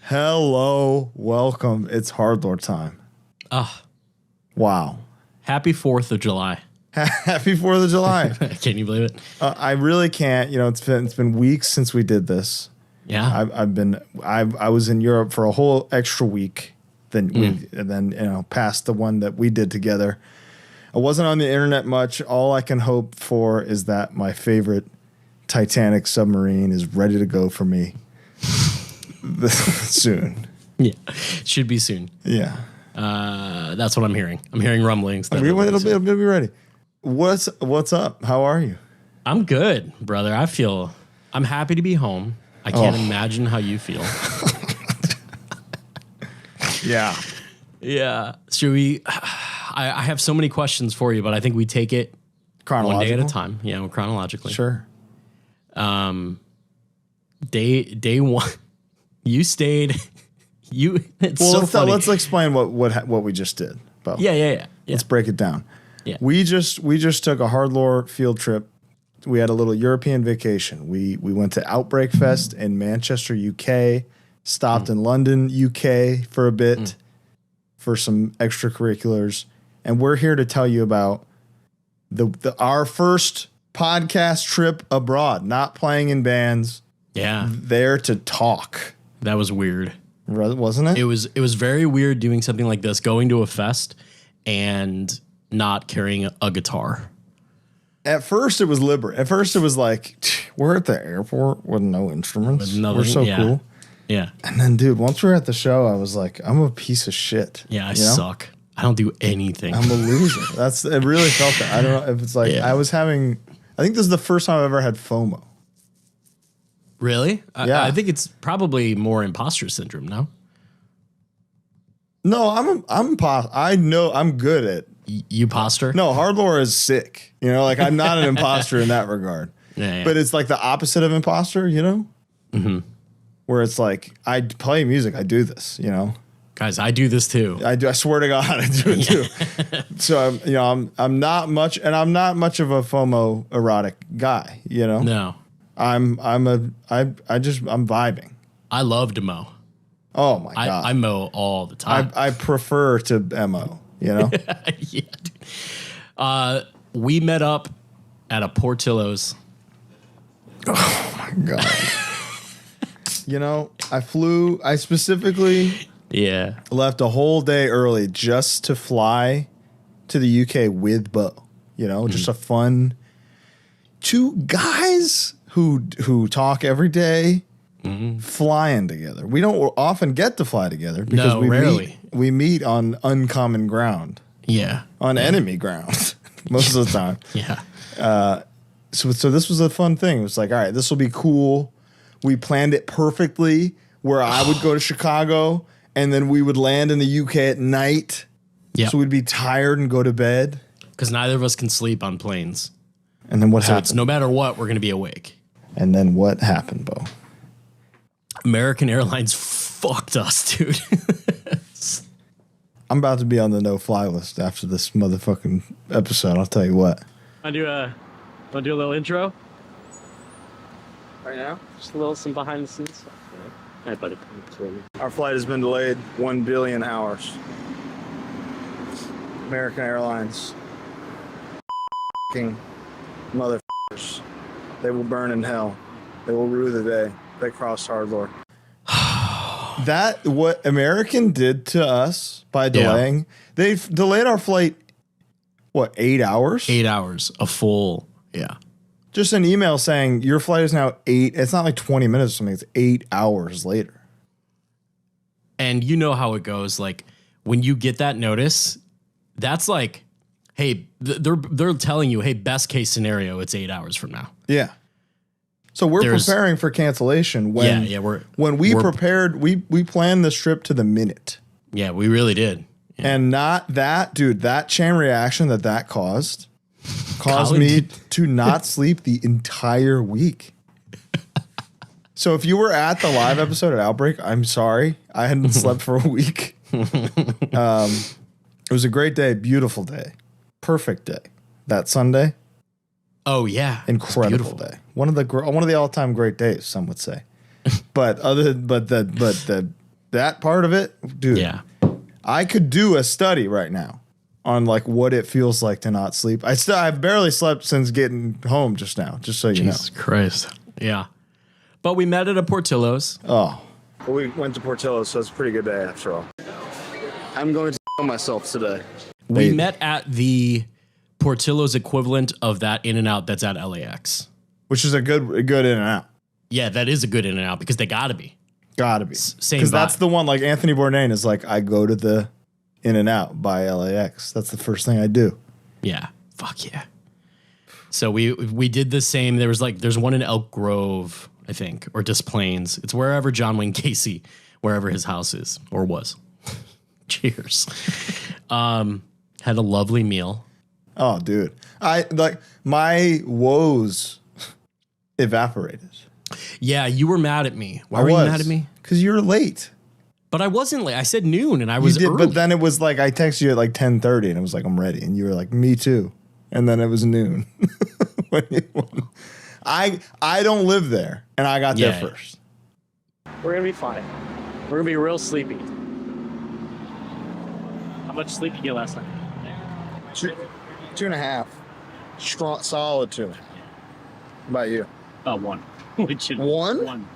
Hello, welcome. It's HardLore time. Wow. Happy 4th of July. Happy 4th of July. Can you believe it? I really can't. You know, it's been weeks since we did this. Yeah. I was in Europe for a whole extra week and then past the one that we did together. I wasn't on the internet much. All I can hope for is that my favorite Titanic submarine is ready to go for me soon. Yeah. Should be soon. Yeah. That's what I'm hearing. I'm hearing rumblings. It'll be ready. What's up? How are you? I'm good, brother. I'm happy to be home. I can't imagine how you feel. Yeah. Yeah. Should we? I have so many questions for you, but I think we take it one day at a time. Yeah, chronologically. Sure. Day one, you stayed. Let's explain what we just did, Bo. Yeah. Let's break it down. Yeah. We just took a HardLore field trip. We had a little European vacation. We went to Outbreak Fest in Manchester, UK. Stopped in London, UK for a bit for some extracurriculars, and we're here to tell you about our first podcast trip abroad. Not playing in bands. Yeah. There to talk. That was weird. Wasn't it? It was very weird doing something like this, going to a fest and not carrying a guitar. At first, it was liberal. At first, it was like, we're at the airport with no instruments. We're so cool. Yeah. And then, dude, once we were at the show, I was like, I'm a piece of shit. Yeah, I suck. I don't do anything. I'm a loser. It really felt that. I don't know if it's like I think this is the first time I've ever had FOMO. Really? Yeah. I think it's probably more imposter syndrome, no? No, I know I'm good at you imposter? No, HardLore is sick. You know, like I'm not an imposter in that regard. Yeah. But it's like the opposite of imposter, you know? Mm-hmm. Where it's like, I play music, I do this, you know? Guys, I do this too. I swear to God, I do it too. So I'm not much, and I'm not much of a FOMO erotic guy, you know? No. I'm vibing. I love to mow. Oh my God. I mow all the time. I prefer to MO, you know? Yeah, dude. We met up at a Portillo's. Oh my God. You know, I specifically left a whole day early just to fly to the UK with Bo. You know, just a fun two guys who talk every day flying together. We don't often get to fly together because we meet on uncommon ground. Yeah. On enemy ground most of the time. Yeah. So this was a fun thing. It was like, all right, this will be cool. We planned it perfectly where I would go to Chicago and then we would land in the UK at night. Yeah. So we'd be tired and go to bed. Because neither of us can sleep on planes. And then what happened? It's no matter what, we're going to be awake. And then what happened, Bo? American Airlines fucked us, dude. I'm about to be on the no-fly list after this motherfucking episode. I'll tell you what. Want to do a little intro? Right now? Just some behind the scenes stuff. Yeah. All right, buddy. Our flight has been delayed 1 billion hours. American Airlines. Motherfuckers. They will burn in hell. They will rue the day they crossed HardLore. That what American did to us by delaying. They've delayed our flight. What, 8 hours? 8 hours, a full. Yeah. Just an email saying your flight is now 8. It's not like 20 minutes or something. It's 8 hours later. And you know how it goes. Like when you get that notice, that's like, hey, they're telling you, hey, best case scenario, it's 8 hours from now. Yeah. So we're preparing for cancellation when we prepared, we planned this trip to the minute. Yeah, we really did. Yeah. And not that, dude, that chain reaction that caused me to not sleep the entire week. So if you were at the live episode at Outbreak, I'm sorry. I hadn't slept for a week. It was a great day, beautiful day, perfect day. That Sunday. Oh yeah, incredible day. One of the all-time great days, some would say. but the that part of it, dude. Yeah. I could do a study right now on like what it feels like to not sleep. I've barely slept since getting home just now, just so you know. Jesus Christ. Yeah. But we met at a Portillo's. Oh. Well, we went to Portillo's, so it's a pretty good day after all. I'm going to myself today. We met at the Portillo's equivalent of that In-N-Out that's at LAX. Which is a good In-N-Out. Yeah, that is a good In-N-Out because they gotta be. Gotta be. Same because that's the one, like Anthony Bourdain is like, I go to the In-N-Out by LAX. That's the first thing I do. Yeah. Fuck yeah. So we did the same. There's one in Elk Grove, I think, or Des Plaines. It's wherever John Wayne Gacy, wherever his house is or was. Cheers. Had a lovely meal. Oh, dude. My woes evaporated. Yeah, you were mad at me. Why were you mad at me? Because you were late. But I wasn't late. I said noon and I was early. But then it was like, I texted you at like 10:30 and it was like, I'm ready. And you were like, me too. And then it was noon. I don't live there and I got there first. We're going to be fine. We're going to be real sleepy. How much sleep did you get last night? 2.5. Strong, solid 2. How about you? 1. Legit. 1? 1.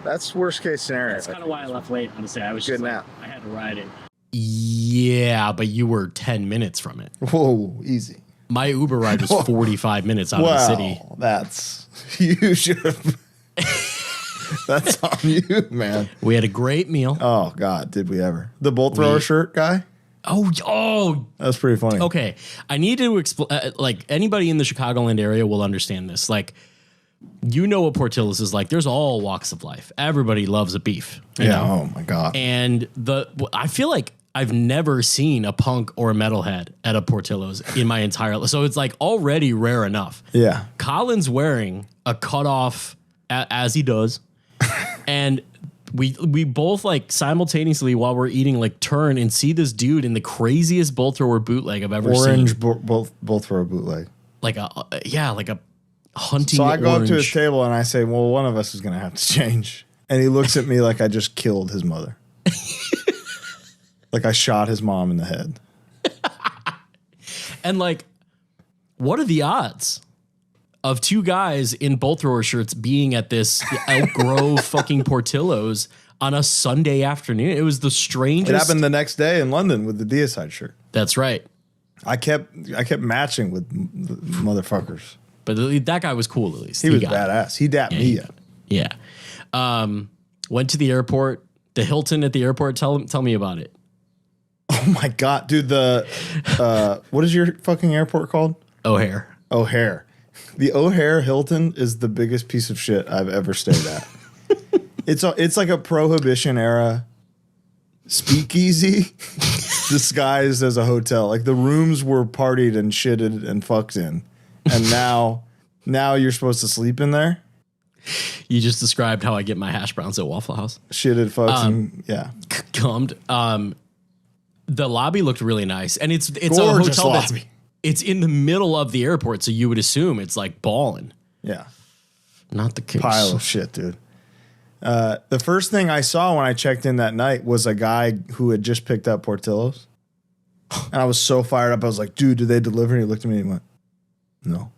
That's worst case scenario. That's kind of why I left late, honestly. I was good just nap. I had to ride it. Yeah, but you were 10 minutes from it. Whoa, easy. My Uber ride was 45 minutes out of the city. That's you should have. That's on you, man. We had a great meal. Oh God, did we ever? The bolt thrower shirt guy. Oh, that was pretty funny. Okay, I need to explain. Like anybody in the Chicagoland area will understand this. Like, you know what Portillo's is like. There's all walks of life. Everybody loves a beef. You know? Oh my God. And I feel like I've never seen a punk or a metalhead at a Portillo's in my entire life. So it's like already rare enough. Yeah. Colin's wearing a cutoff as he does. And we both like simultaneously while we're eating like turn and see this dude in the craziest bolt thrower bootleg I've ever seen. Orange bolt thrower bootleg. Like a hunting. So I go orange. up to his table and I say, well, one of us is going to have to change. And he looks at me like I just killed his mother. Like I shot his mom in the head. And like, what are the odds of two guys in bolt thrower shirts being at this Elk Grove fucking Portillo's on a Sunday afternoon? It was the strangest. It happened the next day in London with the Deicide shirt. That's right. I kept matching with the motherfuckers. But that guy was cool at least. He was badass. He dapped me up. Yeah. Went to the airport, the Hilton at the airport. Tell me about it. Oh my God, dude. What is your fucking airport called? O'Hare. The O'Hare Hilton is the biggest piece of shit I've ever stayed at. It's like a Prohibition era speakeasy disguised as a hotel. Like the rooms were partied and shitted and fucked in. And now you're supposed to sleep in there? You just described how I get my hash browns at Waffle House. Shitted fucks and yeah. Cummed. The lobby looked really nice. And it's Gorgeous a hotel lobby. It's in the middle of the airport, so you would assume it's like ballin'. Yeah. Not the case. Pile of shit, dude. The first thing I saw when I checked in that night was a guy who had just picked up Portillo's. And I was so fired up. I was like, dude, did they deliver? And he looked at me and went, no.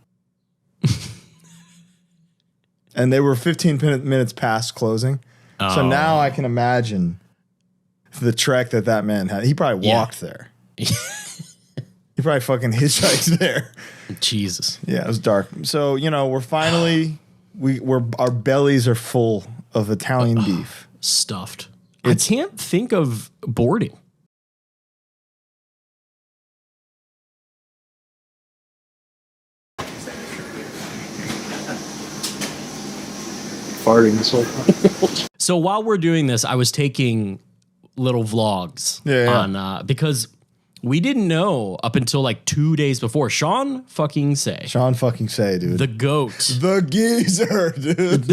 And they were 15 minutes past closing. Oh. So now I can imagine the trek that man had. He probably walked there. He probably fucking hitchhiked there. Jesus. Yeah, it was dark. So, we're finally, our bellies are full of Italian beef. Stuffed. I can't think of boarding. Farting this whole time. So while we're doing this, I was taking little vlogs on because we didn't know up until like 2 days before. Sean fucking say, dude. The goat. The geezer, dude.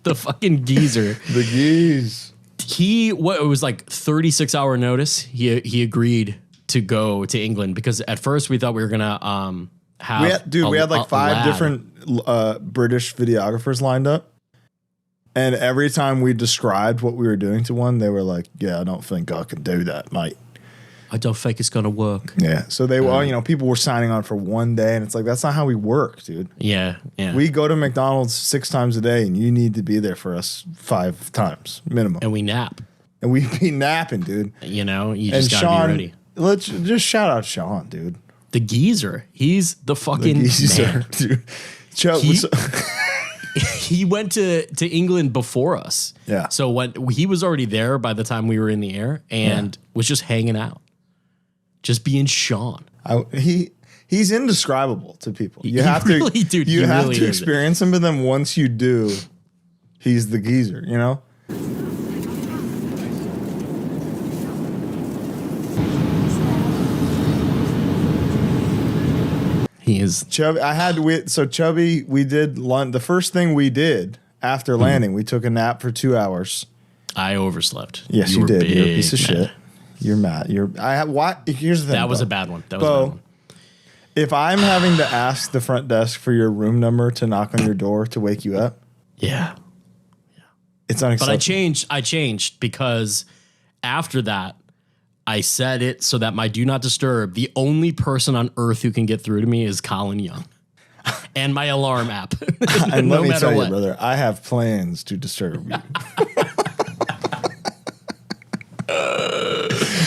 The fucking geezer. The geese. It was like 36-hour notice. He agreed to go to England because at first we thought we were gonna we had like 5 different British videographers lined up. And every time we described what we were doing to one, they were like, yeah, I don't think I can do that, mate. I don't think it's going to work. Yeah. So they were, people were signing on for one day, and it's like, that's not how we work, dude. Yeah. Yeah. We go to McDonald's 6 times a day, and you need to be there for us 5 times minimum. And we nap. And we be napping, dude. You just got to be ready. Let's just shout out Sean, dude. The geezer. He's the fucking man. Dude. Chubb, he went to England before us. Yeah. So when he was already there by the time we were in the air and was just hanging out, just being Sean. He's indescribable to people. You have to experience him, but then once you do, he's the geezer, you know? He is Chubby. Chubby, we did lunch. The first thing we did after landing, we took a nap for 2 hours. I overslept. Yes, you did. You're a piece of shit. You're mad. Here's the thing. That was a bad one. That was a bad one. If I'm having to ask the front desk for your room number to knock on your door to wake you up, yeah, it's unacceptable. But I changed because after that, I set it so that my do not disturb, the only person on earth who can get through to me is Colin Young and my alarm app. And let me tell you, brother, I have plans to disturb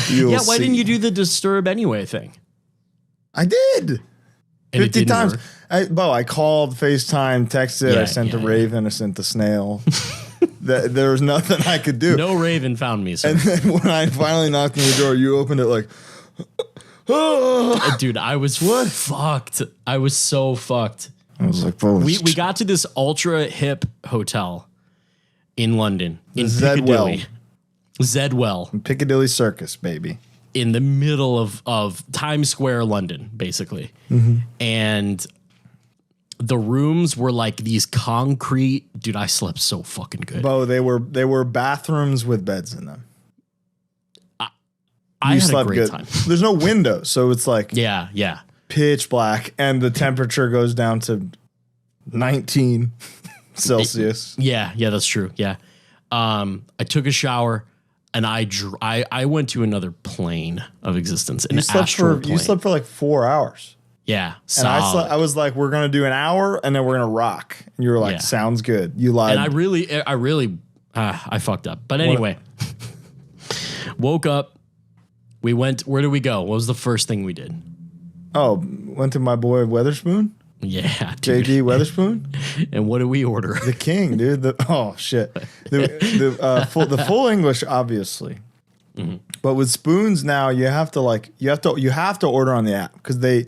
you. Why didn't you do the disturb anyway thing? I did. And 50 times. I called, FaceTime, texted, I sent the Raven, I sent the snail. There was nothing I could do. No Raven found me, sir. And then when I finally knocked on the door, you opened it like, dude, I was fucked. I was so fucked. I was like, bro, we got to this ultra hip hotel in London, in Zedwell. Zedwell. Piccadilly Circus, baby. In the middle of Times Square, London, basically. And the rooms were like these concrete. Dude, I slept so fucking good. Bo, they were bathrooms with beds in them. I had a great time. There's no window, so it's like yeah, pitch black, and the temperature goes down to 19 Celsius. Yeah, that's true. Yeah, I took a shower. And I went to another plane of existence. You slept for like 4 hours. Yeah. And I was like, we're going to do an hour and then we're going to rock. And you were like, sounds good. You lied. And I fucked up. But anyway, woke up. We went, where did we go? What was the first thing we did? Oh, went to my boy Weatherspoon. Yeah, dude. JD Weatherspoon. And what did we order? The king, dude. The full English, obviously. But with spoons now, you have to order on the app because they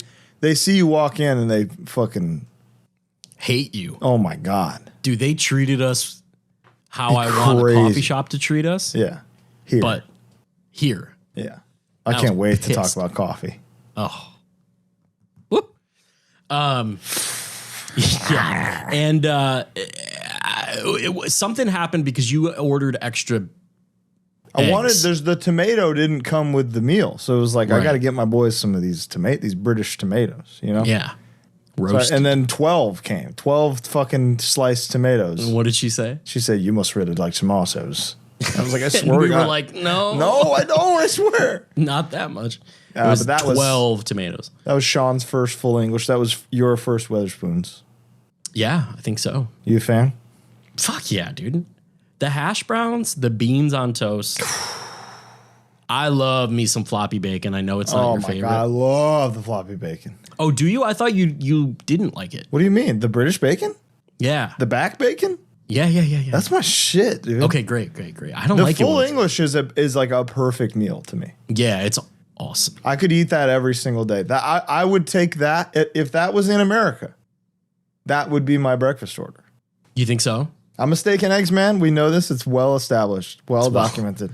see you walk in and they fucking hate you. Oh my god, dude! They treated us how I want a coffee shop to treat us. Yeah, here. Yeah, I can't wait to talk about coffee. Oh. Yeah, and something happened because you ordered extra. There's the tomato didn't come with the meal, so it was like I got to get my boys some of these British tomatoes, you know? Yeah, roasted. And then 12 came, 12 fucking sliced tomatoes. And what did she say? She said, "You must really like tomatoes." I was like, "I swear." We were like, "No, I don't. I swear, not that much." It was 12 tomatoes. That was Sean's first full English. That was your first Weatherspoons. Yeah, I think so. You a fan? Fuck yeah, dude. The hash browns, the beans on toast. I love me some floppy bacon. I know it's not your favorite. God, I love the floppy bacon. Oh, do you? I thought you didn't like it. What do you mean? The British bacon? Yeah. The back bacon? Yeah. That's my shit, dude. Okay, great. I don't like it. The full English is like a perfect meal to me. Yeah, it's awesome. I could eat that every single day. I would take that if that was in America. That would be my breakfast order. You think so? I'm a steak and eggs man. We know this. It's well established, well documented.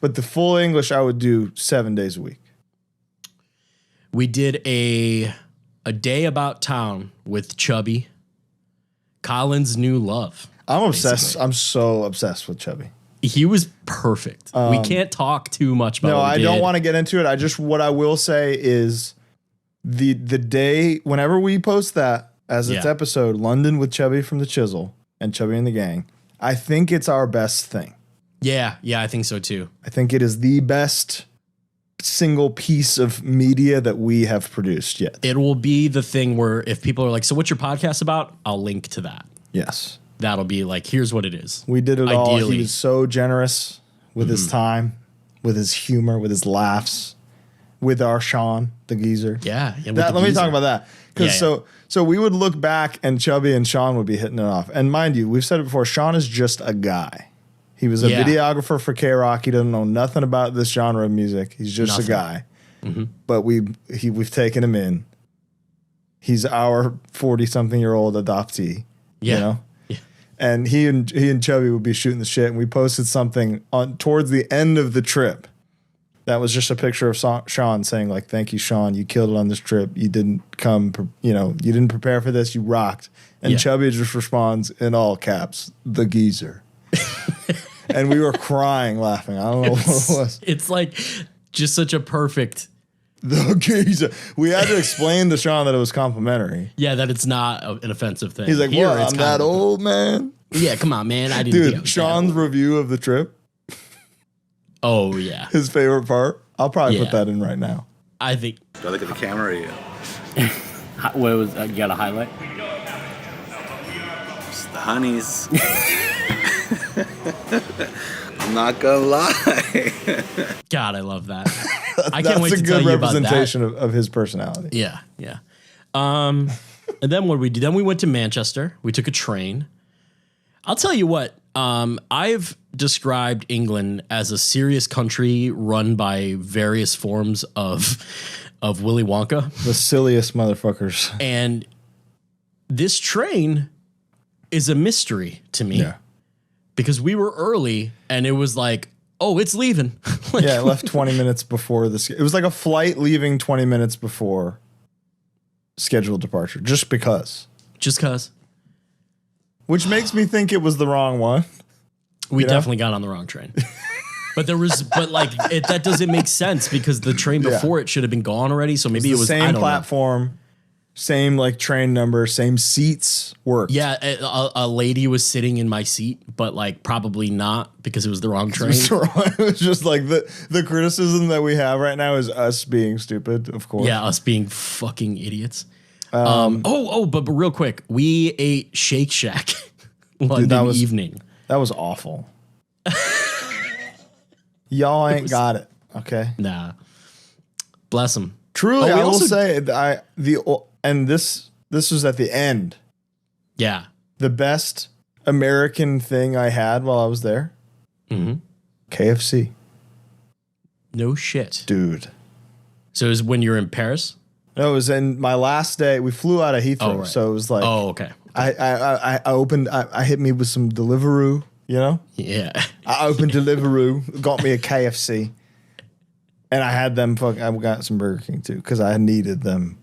But the full English I would do 7 days a week. We did a day about town with Chubby, Colin's new love. I'm obsessed. Basically. I'm so obsessed with Chubby. He was perfect. We can't talk too much about. No, I don't want to get into it. What I will say is the day whenever we post that as its episode, London with Chubby from the Chisel and Chubby and the Gang, I think it's our best thing. Yeah, I think so too. I think it is the best single piece of media that we have produced yet. It will be the thing where if people are like, so what's your podcast about? I'll link to that. Yes. That'll be like, here's what it is. We did it all. He was so generous with his time, with his humor, with his laughs, with our Sean, the geezer. Yeah. Let me talk about that. Because so we would look back and Chubby and Sean would be hitting it off. And mind you, we've said it before, Sean is just a guy. He was a videographer for K-Rock. He doesn't know nothing about this genre of music. He's just a guy. Mm-hmm. But we've taken him in. He's our 40-something-year-old adoptee. Yeah. You know? Yeah. And he and Chubby would be shooting the shit. And we posted something towards the end of the trip. That was just a picture of Sean saying, like, thank you, Sean. You killed it on this trip. You didn't come, you didn't prepare for this. You rocked. And Chubby just responds in all caps, the geezer. And we were crying, laughing. I don't know what it was. It's like just such a perfect. The geezer. We had to explain to Sean that it was complimentary. Yeah, that it's not an offensive thing. He's like, "What? I'm that old, man." Yeah, come on, man. I didn't. Dude, Sean's review of the trip. Oh yeah, his favorite part. I'll probably put that in right now. I think. Do I look at the camera or you? What was you got a highlight? It's the honeys. I'm not gonna lie. God, I love that. I can't wait to tell you about that. That's a good representation of his personality. Yeah. And then what did we do? Then we went to Manchester. We took a train. I'll tell you what. I've described England as a serious country run by various forms of Willy Wonka. The silliest motherfuckers. And this train is a mystery to me. Yeah. Because we were early and it was like, oh, it's leaving. Like, it left 20 minutes before this. It was like a flight leaving 20 minutes before scheduled departure, just because. Which makes me think it was the wrong one. We definitely got on the wrong train. But that doesn't make sense because the train before it should have been gone already. So maybe it was the same platform. Same like train number, same seats worked. Yeah, a lady was sitting in my seat, but like probably not because it was the wrong train. It was just like the criticism that we have right now is us being stupid, of course. Yeah, us being fucking idiots. But real quick, we ate Shake Shack London evening. That was awful. Y'all ain't got it, okay? Nah. Bless them. Truly, I will say and this was at the end. Yeah. The best American thing I had while I was there. Mm-hmm. KFC. No shit. Dude. So it was when you were in Paris? No, it was in my last day. We flew out of Heathrow. Oh, right. So it was like. Oh, okay. I opened, I hit me with some Deliveroo, you know? Yeah. I opened Deliveroo, got me a KFC. And I had them, I got some Burger King too, because I needed them.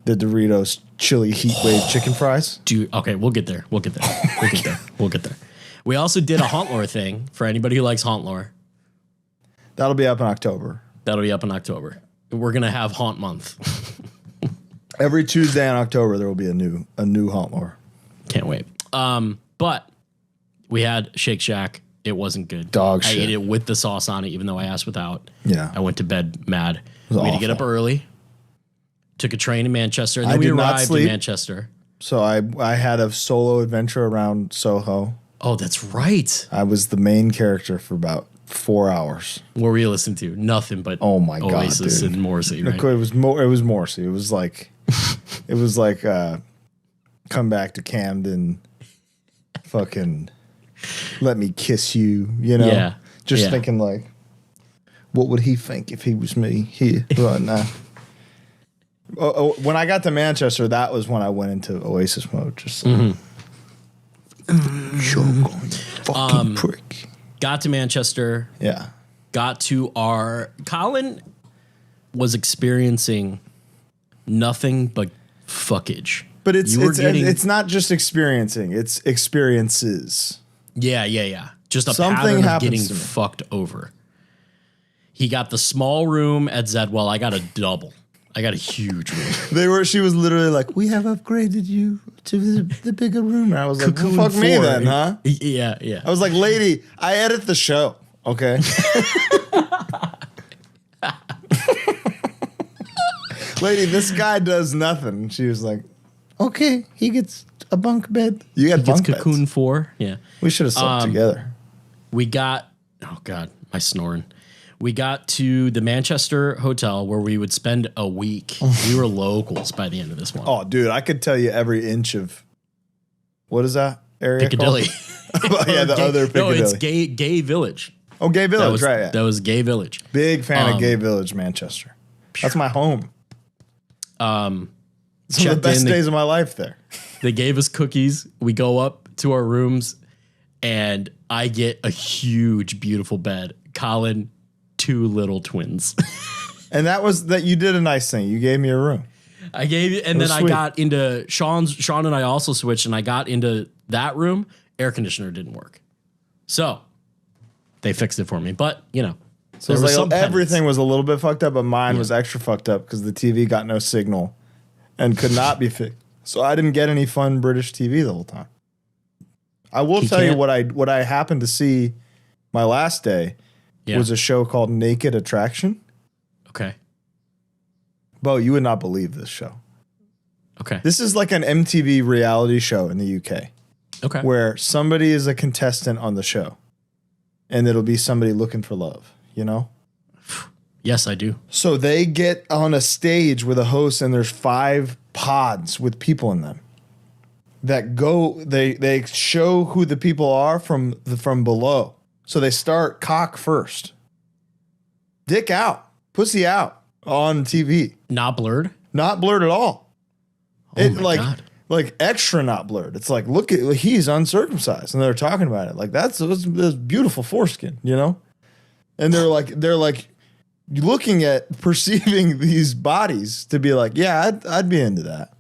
The Doritos chili heat wave chicken fries. Dude, okay, we'll get there. We'll get there. We also did a HardLore thing for anybody who likes HardLore. That'll be up in October. We're gonna have Haunt Month. Every Tuesday in October there will be a new HardLore. Can't wait. But we had Shake Shack. It wasn't good. Dog shit. I ate it with the sauce on it, even though I asked without. Yeah. I went to bed mad. We had to get up early. Took a train in Manchester, and then we arrived in Manchester. So I had a solo adventure around Soho. Oh, that's right. I was the main character for about 4 hours. What were you listening to? Nothing but Oasis and Morrissey, right? It was Morrissey. It was like Come Back to Camden, fucking Let Me Kiss You, you know? Yeah. Just thinking like, what would he think if he was me here right now? When I got to Manchester, that was when I went into Oasis mode. Just fucking prick. Got to Manchester. Yeah. Got to Colin was nothing but fuckage. But it's not just experiencing; it's experiences. Yeah. Just a pattern of getting fucked over. He got the small room at Zedwell. I got a double. I got a huge room. She was literally like, we have upgraded you to the bigger room. And I was like, well, fuck me then, huh? Yeah, yeah. I was like, lady, I edit the show, okay? Lady, this guy does nothing. She was like, okay, he gets a bunk bed. You got bunk beds. Cocoon 4, yeah. We should have slept together. We got, oh God, my snoring. We got to the Manchester hotel where we would spend a week. We were locals by the end of this one. Oh, dude, I could tell you every inch of, what is that area Piccadilly. Yeah, the other Piccadilly. No, it's Gay Village. Oh, Gay Village, right. Yeah. That was Gay Village. Big fan of Gay Village, Manchester. That's my home. Some of the best days of my life there. They gave us cookies. We go up to our rooms, and I get a huge, beautiful bed. Colin, 2 little twins. And that you did a nice thing. You gave me a room. I gave you, and then I got into Sean and I also switched, and I got into that room. Air conditioner didn't work. So they fixed it for me. But, So it was like everything was a little bit fucked up, but mine was extra fucked up because the TV got no signal and could not be fixed. So I didn't get any fun British TV the whole time. I will tell you what I happened to see my last day was a show called Naked Attraction. Okay. Bo, you would not believe this show. Okay. This is like an MTV reality show in the UK. Okay. Where somebody is a contestant on the show. And it'll be somebody looking for love, Yes, I do. So they get on a stage with a host and there's 5 pods with people in them that go, they show who the people are from below. So they start cock first. Dick out. Pussy out on TV. Not blurred? Not blurred at all. Oh my God. Like extra not blurred. It's like, look at, he's uncircumcised. And they're talking about it. Like that's beautiful foreskin, And they're like looking at perceiving these bodies to be like, yeah, I'd be into that.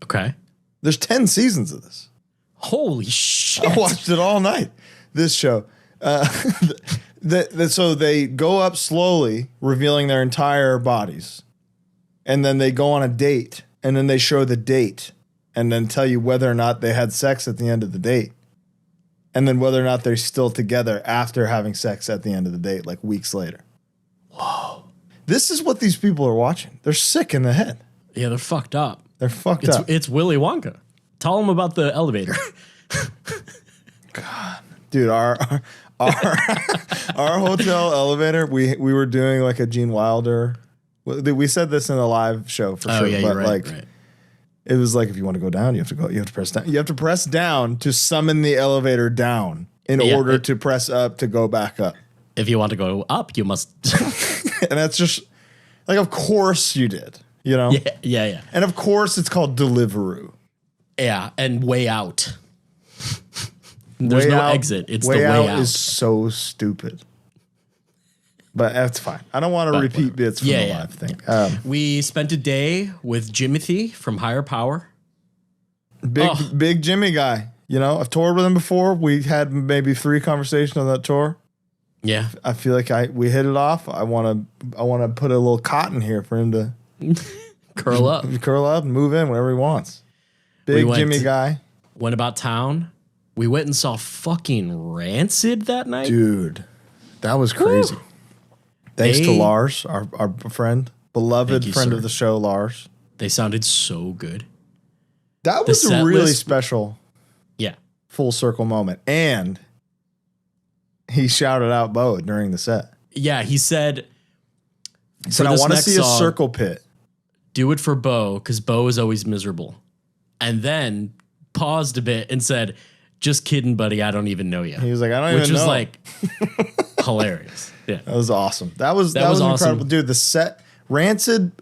Okay. There's 10 seasons of this. Holy shit. I watched it all night. This show. So they go up slowly, revealing their entire bodies. And then they go on a date. And then they show the date. And then tell you whether or not they had sex at the end of the date. And then whether or not they're still together after having sex at the end of the date, like weeks later. Whoa. This is what these people are watching. They're sick in the head. Yeah, they're fucked up. They're fucked up. It's Willy Wonka. Tell them about the elevator. God. Dude, our hotel elevator, we were doing like a Gene Wilder. We said this in the live show for sure. Yeah, but right. It was like, if you want to go down, you have to press down. You have to press down to summon the elevator down in order to press up to go back up. If you want to go up, you must. And that's just like, of course you did, Yeah. And of course it's called Deliveroo. Yeah, and way out. There's no exit. It's the way out. Is so stupid. But that's fine. I don't want to repeat bits from the live thing. We spent a day with Jimothy from Higher Power. Big Jimmy guy. I've toured with him before. We had maybe 3 conversations on that tour. Yeah. I feel like we hit it off. I want to put a little cotton here for him to curl up and move in whenever he wants. Big Jimmy guy. Went about town. We went and saw fucking Rancid that night. Dude, that was crazy. Woo. Thanks to Lars, our friend, beloved friend of the show, Lars. They sounded so good. That was a really special full circle moment. And he shouted out Bo during the set. Yeah, he said, I want to see a circle pit. Do it for Bo, because Bo is always miserable. And then paused a bit and said, just kidding, buddy, I don't even know you. He was like, I don't even know. Which was like hilarious. Yeah. That was awesome. That was awesome. Incredible. Dude, the set, Rancid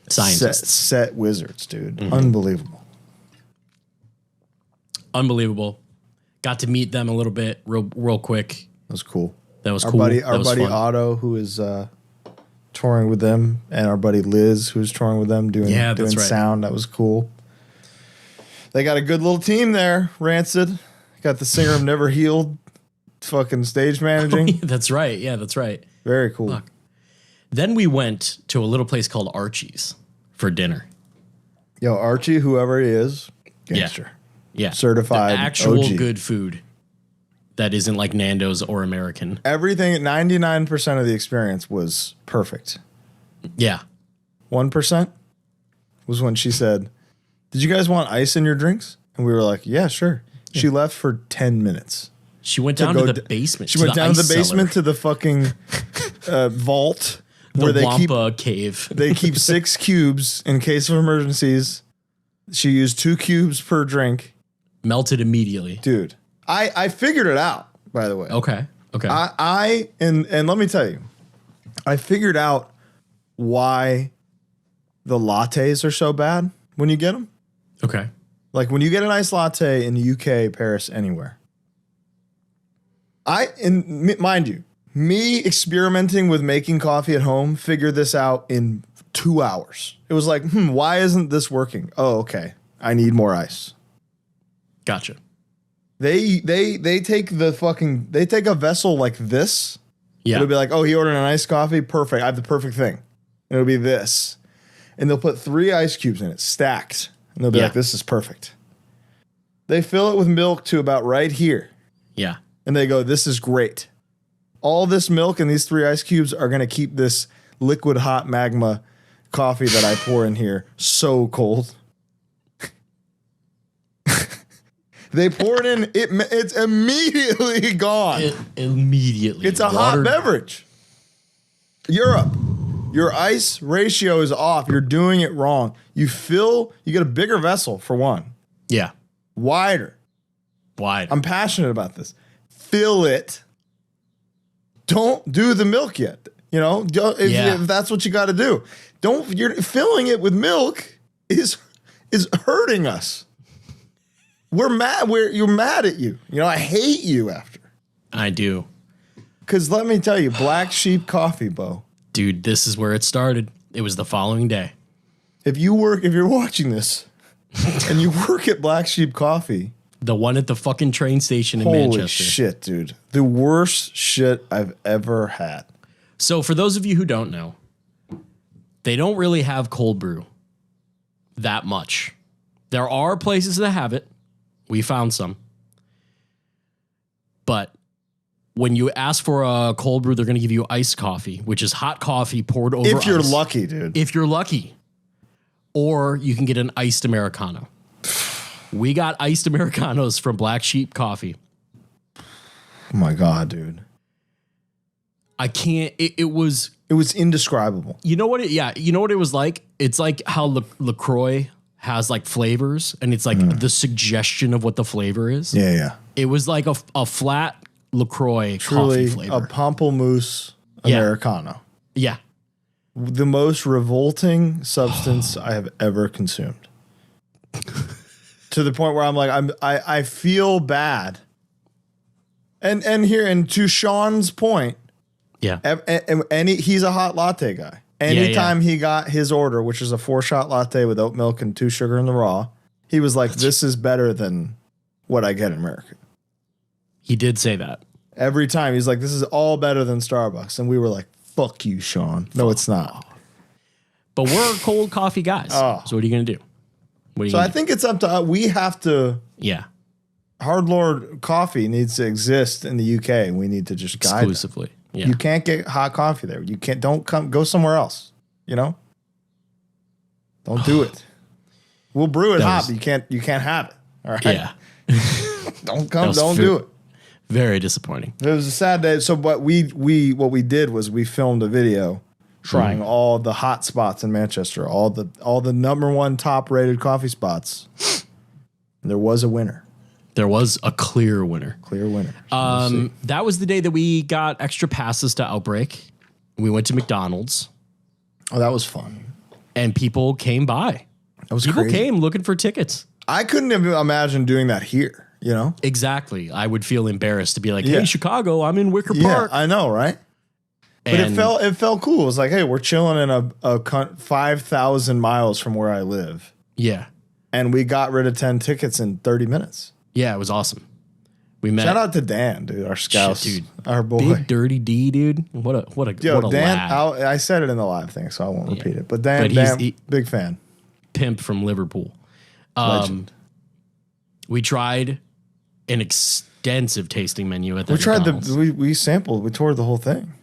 scientists. Set wizards, dude. Mm-hmm. Unbelievable. Got to meet them a little bit real quick. That was cool. That was cool. Our buddy Otto, who is touring with them, and our buddy Liz, who's touring with them, doing sound. That was cool. They got a good little team there, Rancid. Got the singer of Never Healed fucking stage managing. That's right. Yeah, that's right. Very cool. Fuck. Then we went to a little place called Archie's for dinner. Yo, Archie, whoever he is, gangster. Yeah. Certified the actual OG. good food that isn't like Nando's or American. Everything, 99% of the experience was perfect. Yeah. 1% was when she said, "Did you guys want ice in your drinks?" And we were like, "Yeah, sure." Yeah. She left for 10 minutes. She went down to the basement. She went down to the basement to the fucking vault where they Wampa cave. They keep 6 cubes in case of emergencies. She used 2 cubes per drink. Melted immediately. Dude, I figured it out, by the way. Okay. And let me tell you, I figured out why the lattes are so bad when you get them. Okay. Like when you get an iced latte in the UK, Paris, anywhere. Mind you, me experimenting with making coffee at home figured this out in 2 hours. It was like, why isn't this working? Oh, okay. I need more ice. Gotcha. They take they take a vessel like this. Yeah. It'll be like, oh, he ordered an iced coffee. Perfect. I have the perfect thing. And it'll be this. And they'll put 3 ice cubes in it, stacked. And they'll be like, this is perfect. They fill it with milk to about right here. Yeah. And they go, this is great. All this milk and these 3 ice cubes are going to keep this liquid hot magma coffee that I pour in here so cold. They pour it in, it's immediately gone. Immediately. It's a hot beverage. Europe, your ice ratio is off. You're doing it wrong. You get a bigger vessel for one. Yeah. Wider. I'm passionate about this. Fill it. Don't do the milk yet. You know, if that's what you got to do. You're filling it with milk is hurting us. We're mad. You're mad at you. You know, I hate you after. I do. Because let me tell you, Black Sheep Coffee, Bo. Dude, this is where it started. It was the following day. If you're watching this and you work at Black Sheep Coffee. The one at the fucking train station in Manchester. Holy shit, dude. The worst shit I've ever had. So for those of you who don't know, they don't really have cold brew that much. There are places that have it. We found some. But when you ask for a cold brew, they're going to give you iced coffee, which is hot coffee poured over ice. If you're lucky, dude. If you're lucky. Or you can get an iced Americano. We got iced Americanos from Black Sheep Coffee. Oh my God, dude. I can't. It was indescribable. You know what? You know what it was like? It's like how LaCroix has like flavors, and it's like the suggestion of what the flavor is. Yeah. It was like a flat LaCroix Truly coffee flavor. A pamplemousse Americano. Yeah. The most revolting substance I have ever consumed. To the point where I'm like, I feel bad. And to Sean's point, he's a hot latte guy. Anytime he got his order, which is a 4-shot latte with oat milk and 2 sugar in the raw, he was like, this is better than what I get in America. He did say that. Every time he's like, this is all better than Starbucks. And we were like, fuck you, Sean. No, it's not. But we're cold coffee guys. So what are you going to do? I think it's up to us. We have to. Yeah. HardLore coffee needs to exist in the UK. We need to just guide exclusively. Yeah. You can't get hot coffee there. You can't. Go somewhere else. You know. Don't do it. We'll brew it hot, but you can't have it. All right. Yeah. Don't do it. Very disappointing. It was a sad day. So what we did was we filmed a video trying all the hot spots in Manchester, all the #1 top rated coffee spots. And there was a winner. There was a clear winner. That was the day that we got extra passes to Outbreak. We went to McDonald's. Oh, that was fun. And people came by. That was people crazy. came looking for tickets. I couldn't have imagined doing that here, you know? Exactly. I would feel embarrassed to be like, hey, Chicago, I'm in Wicker Park. I know, right? But it felt cool. It was like, hey, we're chilling in a 5,000 miles from where I live. Yeah. And we got rid of 10 tickets in 30 minutes. Yeah, it was awesome. We met. Shout out to Dan, dude, our scout, dude, our boy, Big Dirty D, dude. What a Dan. lad. I said it in the live thing, so I won't repeat it. But Dan, big fan. Pimp from Liverpool. Legend. We tried an extensive tasting menu at the We tried McDonald's. we sampled, we toured the whole thing.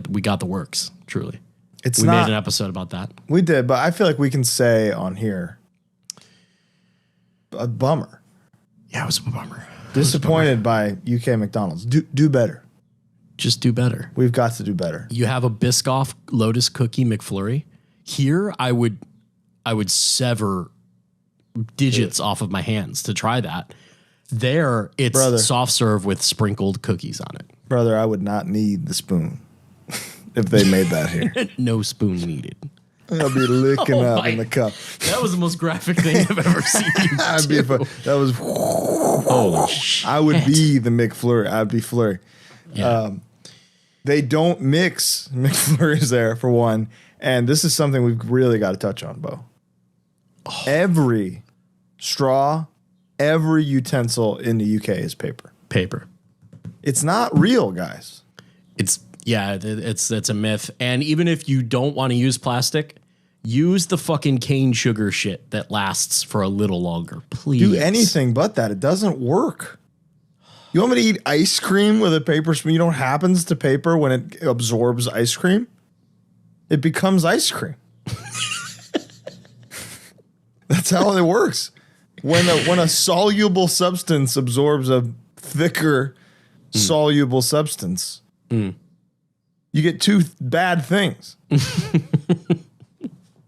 We got the works, truly. We made an episode about that. We did, but I feel like we can say on here, a bummer. Yeah, it was a bummer. Disappointed by UK McDonald's. Do better. Just do better. We've got to do better. You have a Biscoff Lotus Cookie McFlurry. Here, I would sever digits off of my hands to try that. There, it's soft serve with sprinkled cookies on it. Brother, I would not need the spoon if they made that here. No spoon needed. I'll be licking up in the cup. That was the most graphic thing I've ever seen you do. That was... Holy shit. I would be the McFlurry. I'd be Flurry. Yeah. They don't mix McFlurries there, for one. And this is something we've really got to touch on, Bo. Oh. Every straw, every utensil in the UK is paper. Paper. It's not real, guys. It's a myth. And even if you don't want to use plastic, use the fucking cane sugar shit that lasts for a little longer. Please. Do anything but that. It doesn't work. You want me to eat ice cream with a paper spoon? You know what happens to paper when it absorbs ice cream? It becomes ice cream. That's how it works. When a soluble substance absorbs a thicker soluble substance, you get two bad things.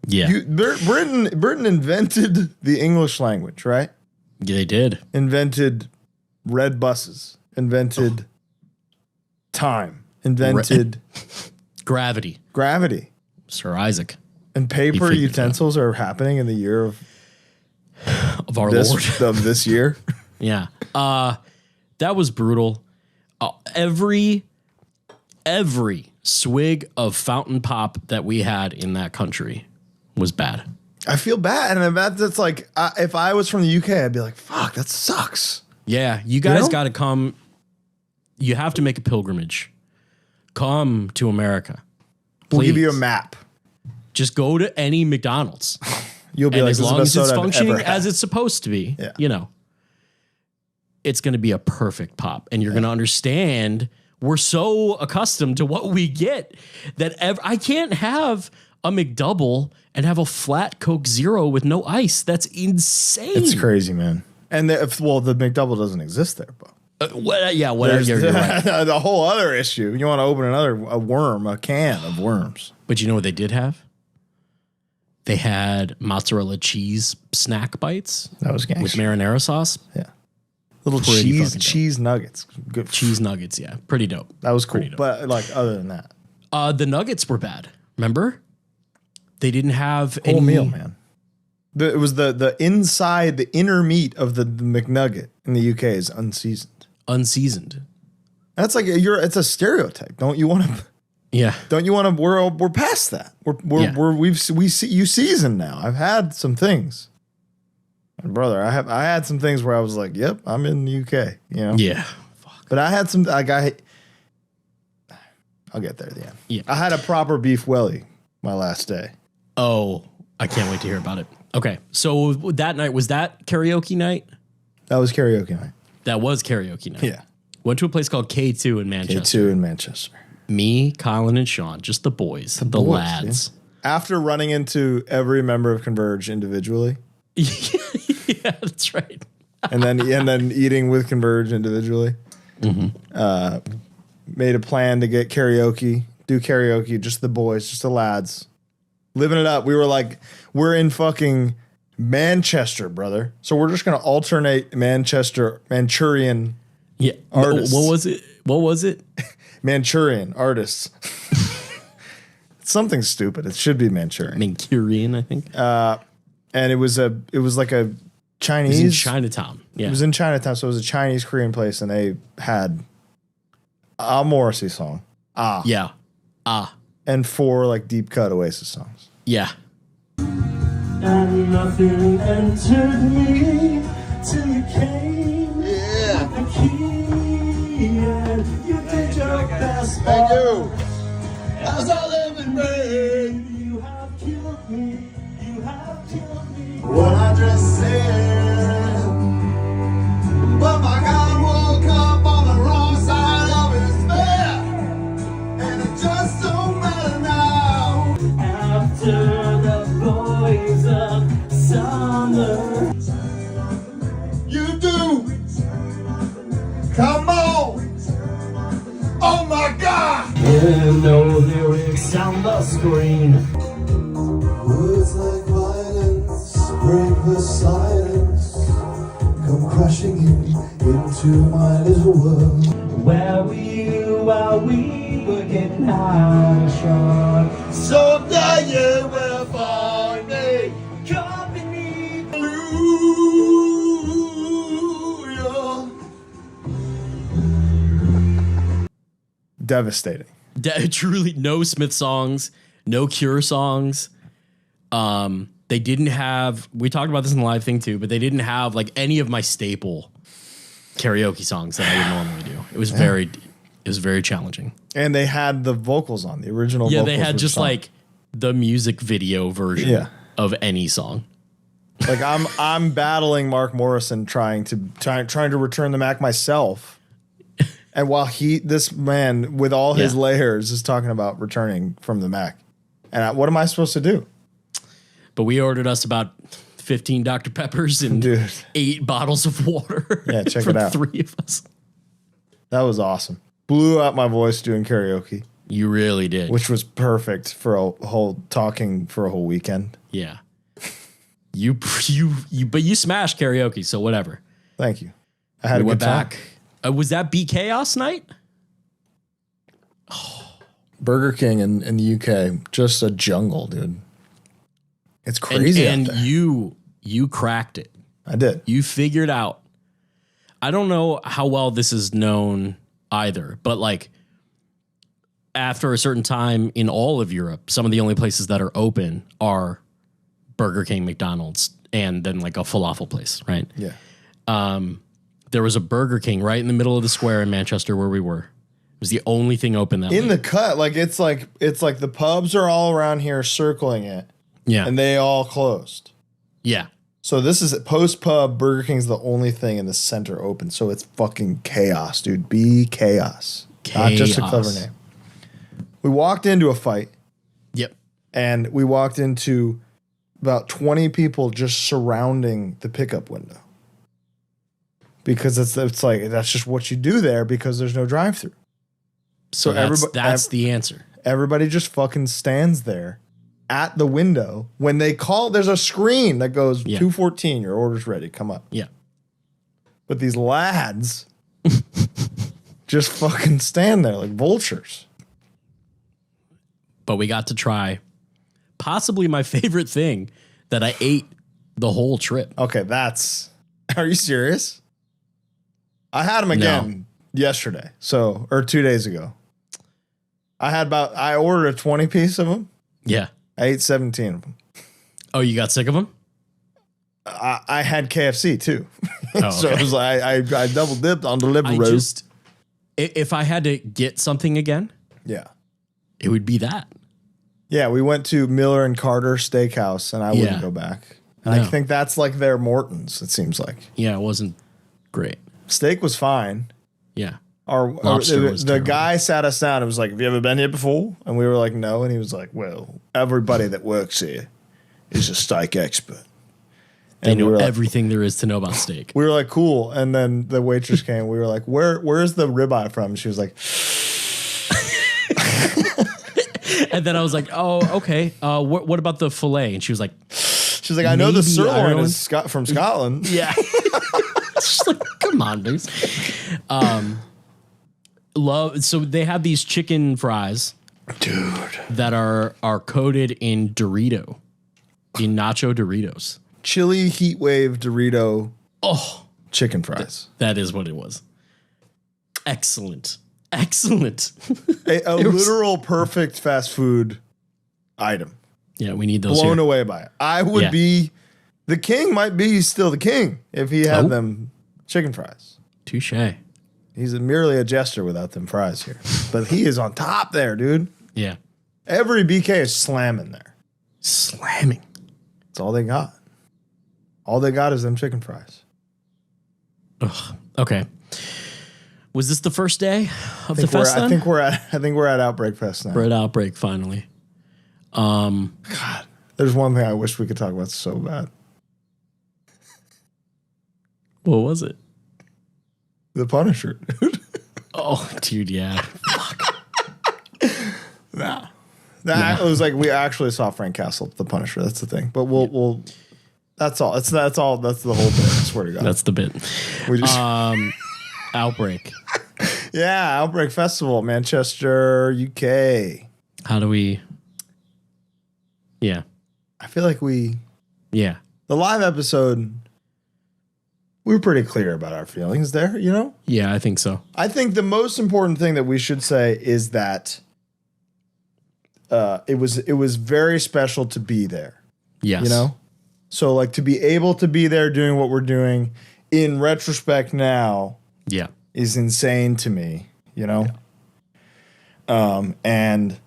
Yeah. Britain invented the English language, right? Yeah, they did. Invented red buses. Invented time. Invented gravity. Sir Isaac. And paper utensils are happening in the year of our Lord. Of this year. Yeah. That was brutal. Every swig of fountain pop that we had in that country was bad. I feel bad. And that's like, if I was from the UK, I'd be like, fuck, that sucks. Yeah. You guys got to come. You have to make a pilgrimage. Come to America. Please. We'll give you a map. Just go to any McDonald's. You'll be like, as long as it's functioning as it's supposed to be, it's going to be a perfect pop. And you're going to understand we're so accustomed to what we get that I can't have a McDouble and have a flat Coke Zero with no ice. That's insane. It's crazy, man. And the McDouble doesn't exist there, Bo. Whatever. You're right. The whole other issue. You want to open a can of worms. But you know what they did have? They had mozzarella cheese snack bites. That was gangster. With marinara sauce. Yeah. Little cheese nuggets. Good. Cheese nuggets, yeah. Pretty dope. That was cool. But other than that. The nuggets were bad. Remember? They didn't have whole meal, man. It was the inside, the inner meat of the McNugget in the UK is unseasoned. That's like it's a stereotype. Don't you want to? Yeah. Don't you want to? We're past that. We see you seasoned now. I've had some things, brother. I had some things where I was like, yep, I'm in the UK. You know. Yeah. Fuck. But I had some. I'll get there at the end. Yeah. I had a proper beef welly my last day. Oh, I can't wait to hear about it. Okay, so that night, was that karaoke night? That was karaoke night. That was karaoke night. Yeah. Went to a place called K2 in Manchester. K2 in Manchester. Me, Colin, and Sean, just the boys, the lads. Yeah. After running into every member of Converge individually. Yeah, that's right. and then eating with Converge individually. Mm-hmm. Made a plan to do karaoke, just the boys, just the lads. Living it up. We were like, we're in fucking Manchester, brother. So we're just going to alternate Manchurian artists. What was it? Manchurian artists. Something stupid. It should be Manchurian. Manchurian, I think. And it was like a Chinese. It was in Chinatown. Yeah. It was in Chinatown. So it was a Chinese Korean place, and they had a Morrissey song. Yeah. And 4 like deep cut Oasis songs. Yeah. And nothing entered me till you came. Yeah. The key Thank you. As I live in rain. You have killed me. You have killed me. What I just said. But my God woke up on the wrong side of his bed. And it just don't matter now. After the boys of summer. You do. Come on. Oh my God. And no lyrics on the screen. Words like violence break the silence. Come crashing into my little world. Where were you while we were getting high, Sean? Someday you will find me. Company. Hallelujah. Devastating. Truly, no Smith songs, no Cure songs. They didn't have. We talked about this in the live thing too, but they didn't have like any of my staple karaoke songs that I would normally do. It was very challenging. And they had the vocals on the original. Yeah, vocals they had were just sung. like the music video version of any song. Like I'm battling Mark Morrison trying to return the Mac myself. And while this man with all his layers is talking about returning from the Mac. And what am I supposed to do? But we ordered us about 15 Dr. Peppers and 8 bottles of water. Yeah, check for it out. 3 of us. That was awesome. Blew out my voice doing karaoke. You really did. Which was perfect for a whole weekend. Yeah. But you smashed karaoke, so whatever. Thank you. I had a good time. Was that Beat Chaos night? Burger King in the UK, just a jungle, dude. It's crazy. And out there. you cracked it. I did. You figured out. I don't know how well this is known either, but like after a certain time in all of Europe, some of the only places that are open are Burger King, McDonald's, and then like a falafel place, right? Yeah. There was a Burger King right in the middle of the square in Manchester where we were. It was the only thing open that in late. the cut. Like it's like the pubs are all around here circling it. Yeah. And they all closed. Yeah. So this is post pub. Burger King's the only thing in the center open. So it's fucking chaos, dude. Be chaos. Not just a clever name. We walked into a fight. Yep. And we walked into about 20 people just surrounding the pickup window. Because it's like that's just what you do there because there's no drive-through. So that's the answer. Everybody just fucking stands there at the window when they call. There's a screen that goes 214. Your order's ready. Come up. Yeah. But these lads just fucking stand there like vultures. But we got to try possibly my favorite thing that I ate the whole trip. Okay, are you serious? I had them again yesterday, or 2 days ago. I ordered a 20 piece of them. Yeah. I ate 17 of them. Oh, you got sick of them? I had KFC too. Oh, so okay. it was like I double dipped on Deliveroo. If I had to get something again, it would be that. Yeah, we went to Miller and Carter Steakhouse, and I wouldn't go back. And I think that's like their Morton's, it seems like. Yeah, it wasn't great. Steak was fine. Yeah. The guy sat us down and was like, have you ever been here before? And we were like, no. And he was like, well, everybody that works here is a steak expert. They know everything there is to know about steak. We were like, cool. And then the waitress came. We were like, where's the ribeye from? She was like... And then I was like, oh, okay. What about the filet? And she was like... I know the sirloin is from Scotland. Yeah. She's like, come on, dude. So they have these chicken fries, dude, that are coated in nacho Doritos, chili heat wave Dorito. Oh, chicken fries. That is what it was. Excellent. A literal perfect fast food item. Yeah, we need those. Blown away by it. I would be. The king might be still the king if he had them chicken fries. Touche. He's merely a jester without them fries here. But he is on top there, dude. Yeah. Every BK is slamming there. Slamming. That's all they got. All they got is them chicken fries. Ugh. Okay. Was this the first day of the fest? I think we're at Outbreak Fest now. We're at Outbreak finally. God, there's one thing I wish we could talk about so bad. What was it? The Punisher, dude. Oh, dude, yeah. Fuck. Nah. It was like we actually saw Frank Castle, the Punisher. That's the thing. But we'll that's all. That's all. That's the whole bit. I swear to God. That's the bit. We just Outbreak. Yeah, Outbreak Festival, Manchester, UK. How do we? Yeah. I feel like the live episode, we were pretty clear about our feelings there, you know? Yeah, I think so. I think the most important thing that we should say is that it was very special to be there. Yes. You know? So like to be able to be there doing what we're doing in retrospect now is insane to me, you know? Yeah. And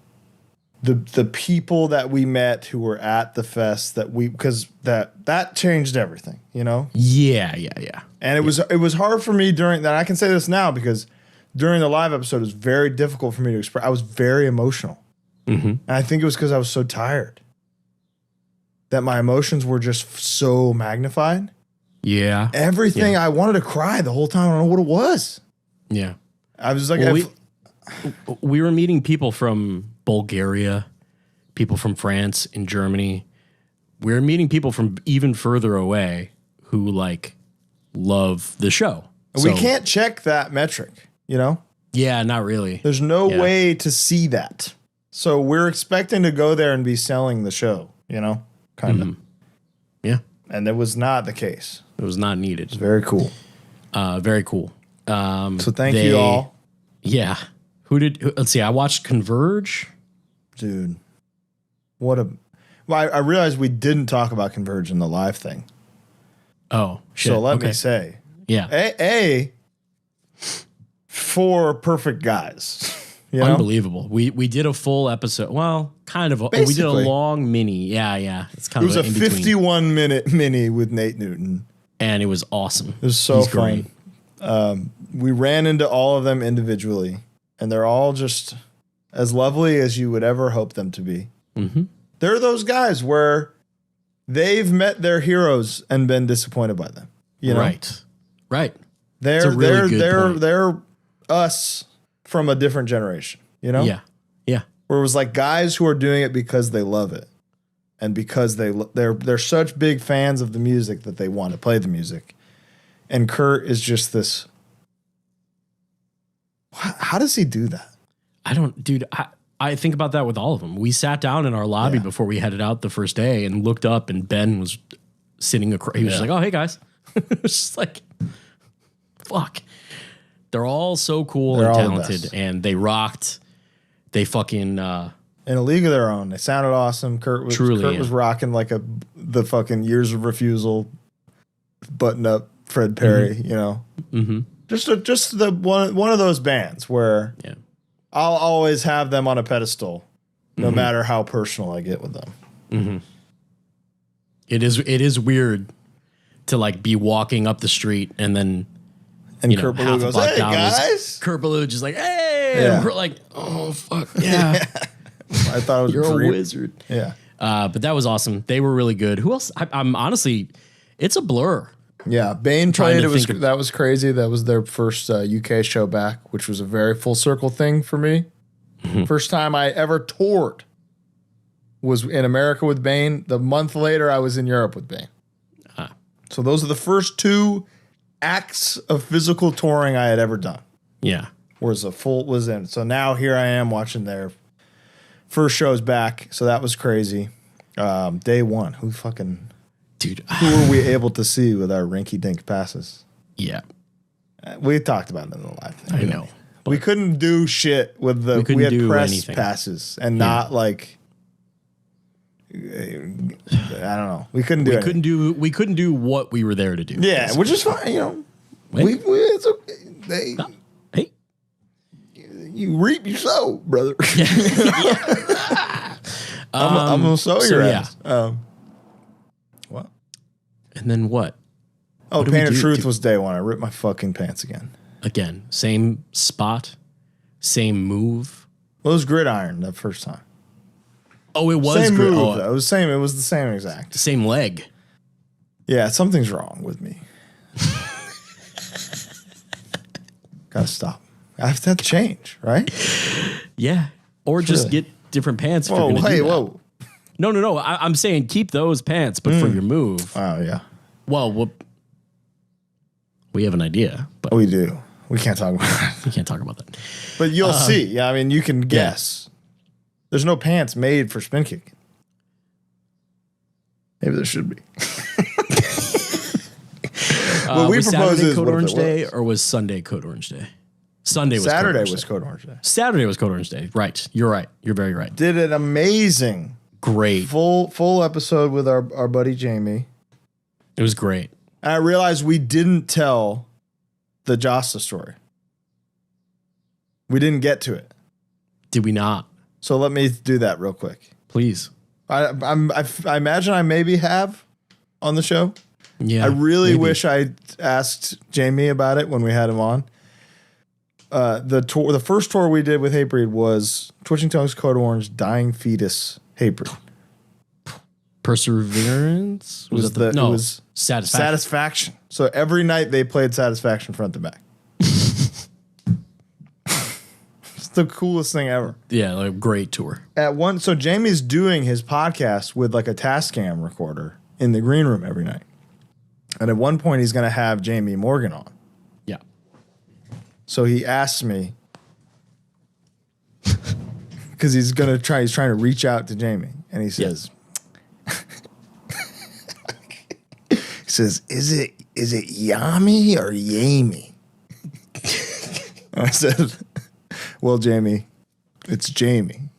the people that we met who were at the fest because that changed everything, you know? Yeah. And it was hard for me during that. I can say this now because during the live episode, it was very difficult for me to express. I was very emotional. Mm-hmm. And I think it was because I was so tired that my emotions were just so magnified. Yeah. Everything, I wanted to cry the whole time. I don't know what it was. Yeah. I was like, we were meeting people from Bulgaria, people from France and Germany. We were meeting people from even further away who like love the show. We can't check that metric, you know? Yeah, not really. There's no way to see that. So we're expecting to go there and be selling the show, you know? Kind of. Yeah. And it was not the case. It was not needed. It's very cool. Very cool. So thank you all. Yeah. Let's see, I watched Converge. Dude. Well, I realized we didn't talk about Converge in the live thing. Oh, shit. So let me say. Yeah. 4 perfect guys. You know? Unbelievable. We did a full episode. Well, kind of. We did a long mini. Yeah. It's kind of a 51-minute mini with Nate Newton. And it was awesome. It was so fun. We ran into all of them individually, and they're all just as lovely as you would ever hope them to be. Mm-hmm. They're those guys where they've met their heroes and been disappointed by them. You know? Right. They're us from a different generation. You know? Yeah. Where it was like guys who are doing it because they love it, and because they're such big fans of the music that they want to play the music. And Kurt is just this. How does he do that? I think about that with all of them. We sat down in our lobby before we headed out the first day and looked up, and Ben was sitting across. He was just like, "Oh, hey guys." It was just like, fuck. They're all so cool and talented, and they rocked. They fucking in a league of their own. They sounded awesome. Kurt was rocking like the fucking Years of Refusal button up Fred Perry, you know. Mm-hmm. Just the one of those bands where I'll always have them on a pedestal, no matter how personal I get with them. Mm-hmm. It is weird to like be walking up the street and then Kurt Ballou goes, "Hey guys!" Kurt Ballou just like, "Hey!" And we're like, "Oh fuck yeah!" I thought it was you're a wizard. Yeah, but that was awesome. They were really good. Who else? I'm honestly, it's a blur. Yeah, Bane played. That was crazy. That was their first UK show back, which was a very full circle thing for me. Mm-hmm. First time I ever toured was in America with Bane. The month later, I was in Europe with Bane. So those are the first 2 acts of physical touring I had ever done. Yeah, was in. So now here I am watching their first shows back. So that was crazy. Day 1, who were we able to see with our rinky-dink passes? Yeah. We talked about it in the live thing. I know. We couldn't do shit with we had press anything. passes and not like, I don't know. We couldn't do anything. We couldn't do what we were there to do. Yeah, which is fine, you know. It's okay. You reap, you sow, brother. I'm gonna sow your ass. What? And then what? Oh, What do Pain we of do? Truth was day one. I ripped my fucking pants again. Again, same spot, same move. Well, it was gridiron that first time. Oh, it was Same move, oh, though. It was same. It was the same exact. same leg. Yeah, something's wrong with me. Gotta stop. I have to change, right? Yeah. Or just Really? get different pants if Whoa, you're going to hey, do that. whoa. No. I'm saying keep those pants, but for your move. Oh, yeah. Well, we have an idea, but We do. We can't talk about it. we can't talk about that. But you'll see. Yeah, I mean, you can guess. There's no pants made for spin kicking. Maybe there should be. What we was propose Saturday is Code what if Orange it Day was? or was Sunday Code Orange Day? Sunday was Saturday Code Orange was Day. Code Orange Day. Saturday was Code Orange Day. Right. You're right. You're very right. Did an amazing Great. full episode with our buddy Jamie. It was great. And I realized we didn't tell the Josta story. We didn't get to it. Did we not? So let me do that real quick. Please. I imagine I maybe have on the show. Yeah. I really maybe. wish I asked Jamie about it when we had him on. The first tour we did with Hatebreed was Twitching Tongues, Code Orange, Dying Fetus, Hatebreed. Perseverance? Was it it was Satisfaction. Satisfaction. So every night they played Satisfaction front to back. It's the coolest thing ever. Yeah, like a great tour. So Jamie's doing his podcast with like a Tascam recorder in the green room every night. And at one point he's going to have Jamie Morgan on. Yeah. So he asked me because he's trying to reach out to Jamie, and he says, he says, is it Yami or Yami? I said, well, Jamie, it's Jamie.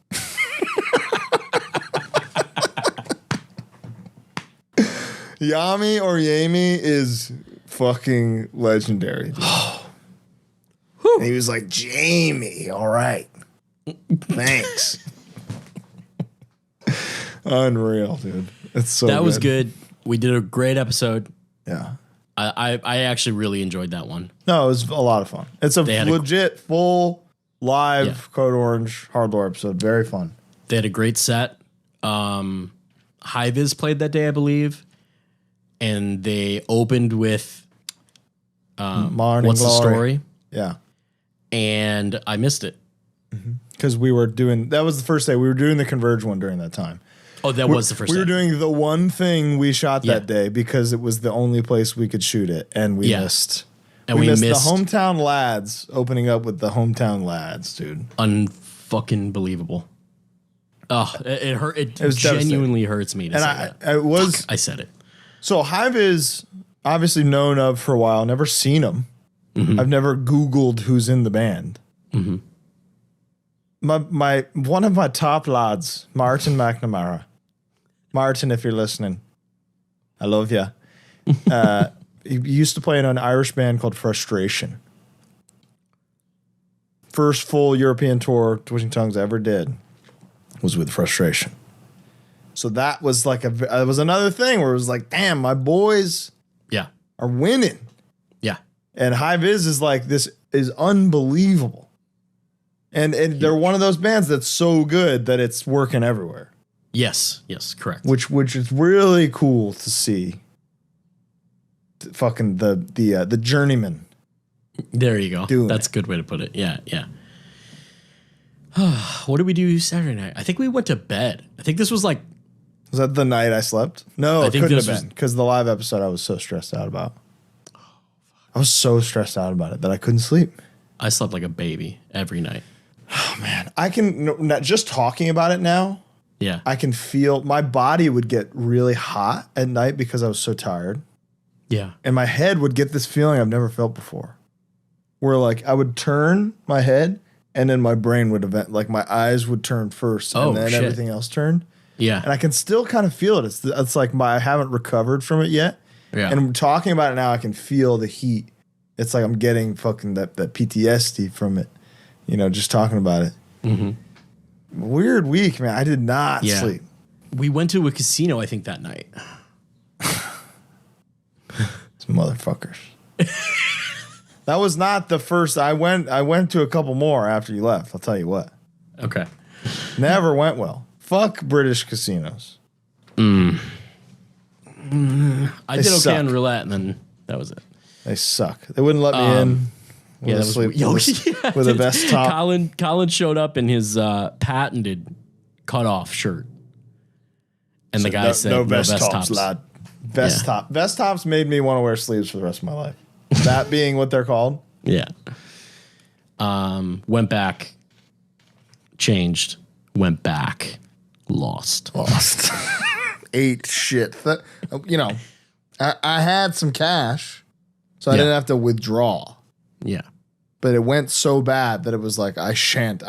Yami or Yami is fucking legendary. And he was like, Jamie, all right. Thanks. Unreal, dude. It's so That was good. We did a great episode. Yeah. I actually really enjoyed that one. No, it was a lot of fun. It's a They had legit full live Yeah. Code Orange HardLore episode. Very fun. They had a great set. High-Vis played that day, I believe. And they opened with Morning What's the Glory. Story? Yeah. And I missed it. Because that was the first day. We were doing the Converge one during that time. Oh, that was the first We day. were doing the one thing we shot Yeah. that day because it was the only place we could shoot it, and we Yeah. missed. And we we missed the missed- Hometown Lads opening up with the Hometown Lads, dude. Unfucking believable. Oh, it hurt. It was genuinely hurts me to And say that. I was I said it. so Hive is obviously known of for a while. Never seen him. I've never Googled who's in the band. My one of my top lads, Martin McNamara. Martin, if you're listening, I love you. He used to play in an Irish band called Frustration. First full European tour Twitching Tongues ever did was with Frustration. So that was like it was another thing where it was like, damn, my boys Yeah. are winning. Yeah. And High Vis is like, this is unbelievable. And they're one of those bands that's so good that it's working everywhere. Yes. Yes. Correct. Which is really cool to see. Fucking the journeyman. There you go. Doing That's a good way to put it. Yeah. Yeah. What did we do Saturday night? I think we went to bed. I think this was like, Was that the night I slept? No, I it think couldn't this have was- been because the live episode I was so stressed out about. I was so stressed out about it that I couldn't sleep. I slept like a baby every night. Man, I can not just talking about it now. Yeah. I can feel my body would get really hot at night because I was so tired. Yeah. And my head would get this feeling I've never felt before. Where like I would turn my head and then my brain would like my eyes would turn first Oh, and then shit. everything else turned. Yeah. And I can still kind of feel it. It's like I haven't recovered from it yet. Yeah. And I'm talking about it now, I can feel the heat. It's like I'm getting fucking that PTSD from it. You know, just talking about it. Weird week, man. I did not sleep. We went to a casino, I think, that night. Some motherfuckers. That was not the first. I went to a couple more after you left. I'll tell you what. Okay. Never went well. Fuck British casinos. I did okay suck. on roulette, and then that was it. They suck. They wouldn't let me in. Yeah, that was with a vest top. Colin showed up in his patented cut-off shirt, and the guy said, "No vest tops, lad. Vest top. Vest tops made me want to wear sleeves for the rest of my life. That being what they're called. Yeah. Went back, changed, went back, lost. Ate shit. You know, I had some cash, so I didn't have to withdraw. Yeah. But it went so bad that it was like, I shan't.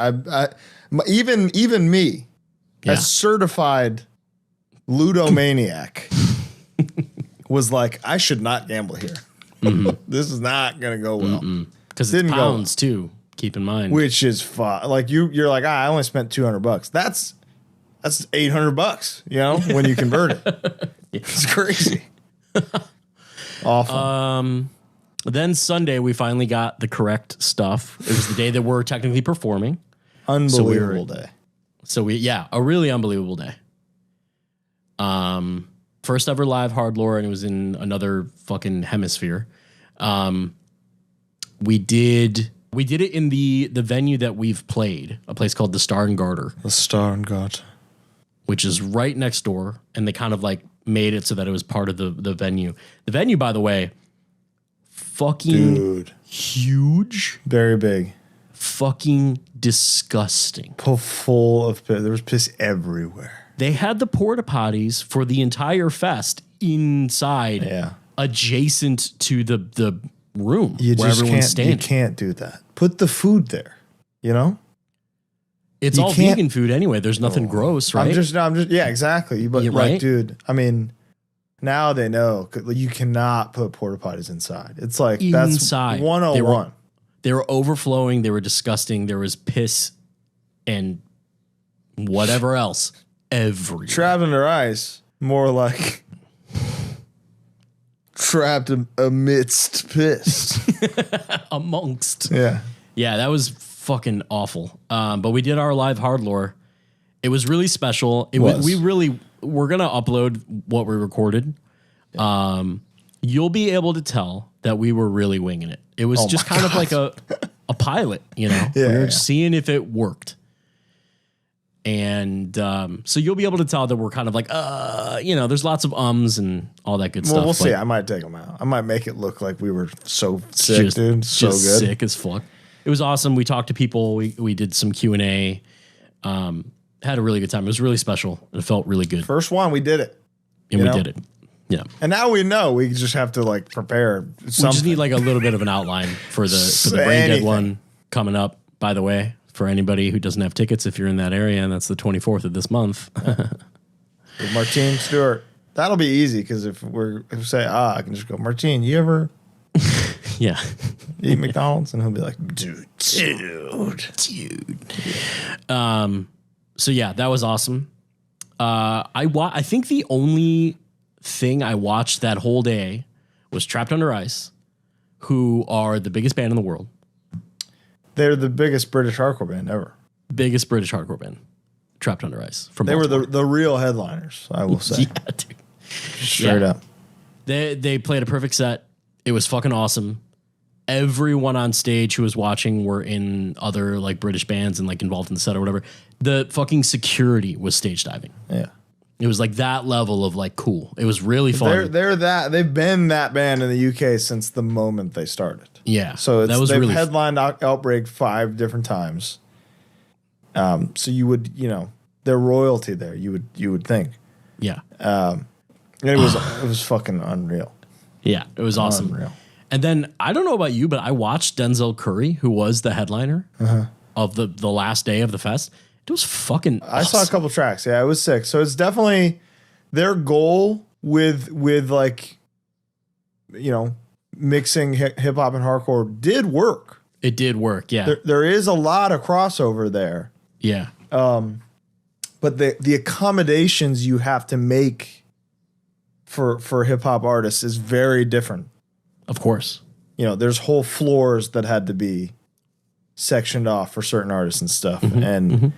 Even me, a certified ludomaniac, was like, I should not gamble here. This is not going to go well. Because it's pounds, too, keep in mind. Which is fun. Like, you're like, I only spent $200. That's $800, you know, when you convert it. It's crazy. Awful. Then Sunday, we finally got the correct stuff. It was the day that we're technically performing. Unbelievable day. So a really unbelievable day. First ever live HardLore, and it was in another fucking hemisphere. We did it in the venue that we've played, a place called the Star and Garter. The Star and Garter. Which is right next door, and they kind of like made it so that it was part of the venue. The venue, by the way, fucking huge. Very big. Fucking disgusting. Full of piss. There was piss everywhere. They had the porta potties for the entire fest inside, adjacent to the room where everyone's standing. You can't do that. Put the food there, you know? It's all vegan food anyway. There's nothing gross, right? I'm just, yeah, exactly. But like, dude, I mean, now they know you cannot put porta potties inside. It's like inside. That's 101. They were overflowing. They were disgusting. There was piss and whatever else everywhere. Trapped under ice, more like trapped amidst piss. Amongst. Yeah. Yeah, that was fucking awful. But we did our live HardLore. It was really special. We're gonna upload what we recorded. You'll be able to tell that we were really winging it. It was just kind of like a pilot, you know. We were just seeing if it worked. And so you'll be able to tell that we're kind of like, you know, there's lots of ums and all that good stuff. Well, we'll see. I might take them out. I might make it look like we were so sick, dude. So good. Sick as fuck. It was awesome. We talked to people. We did some Q&A. Had a really good time. It was really special. It felt really good. First one, we did it. And we did it. Yeah. And now we know. We just have to like prepare something. We just need like a little bit of an outline for the Brain Dead one coming up, by the way. For anybody who doesn't have tickets, if you're in that area, and that's the 24th of this month. With Martine Stewart. That'll be easy because if we say, I can just go, Martine, you ever eat McDonald's? And he'll be like, dude. So yeah, that was awesome. I think the only thing I watched that whole day was Trapped Under Ice, who are the biggest band in the world. They're the biggest British hardcore band ever. Biggest British hardcore band. Trapped Under Ice. They were the real headliners, I will say. Yeah, dude. Straight up. They played a perfect set. It was fucking awesome. Everyone on stage who was watching were in other like British bands and like involved in the set or whatever. The fucking security was stage diving. Yeah. It was like that level of like cool. It was really fun. They've been that band in the UK since the moment they started. Yeah. So they've really headlined Outbreak 5 different times. So you would, their royalty there, you would think. Yeah. It was fucking unreal. Yeah, it was awesome. Unreal. And then I don't know about you, but I watched Denzel Curry, who was the headliner of the last day of the fest. It was fucking awesome. I saw a couple tracks. Yeah, it was sick. So it's definitely their goal with like, mixing hip hop and hardcore did work. It did work, yeah. There is a lot of crossover there. Yeah. But the accommodations you have to make for hip hop artists is very different. Of course. You know, there's whole floors that had to be sectioned off for certain artists and stuff. And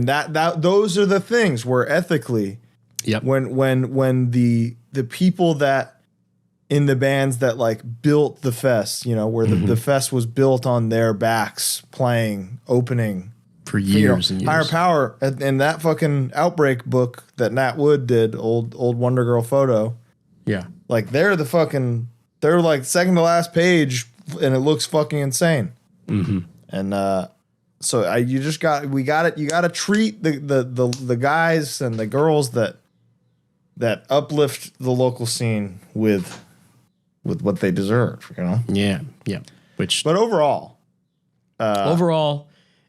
that those are the things where ethically, when the people that in the bands that like built the fest, you know, where the fest was built on their backs playing, opening for years and years. Higher Power in that fucking Outbreak book that Nat Wood did, old Wonder Girl photo. Yeah. Like they're like second to last page and it looks fucking insane. And so you got to treat the guys and the girls that uplift the local scene with what they deserve, you know? Yeah. Yeah. But overall,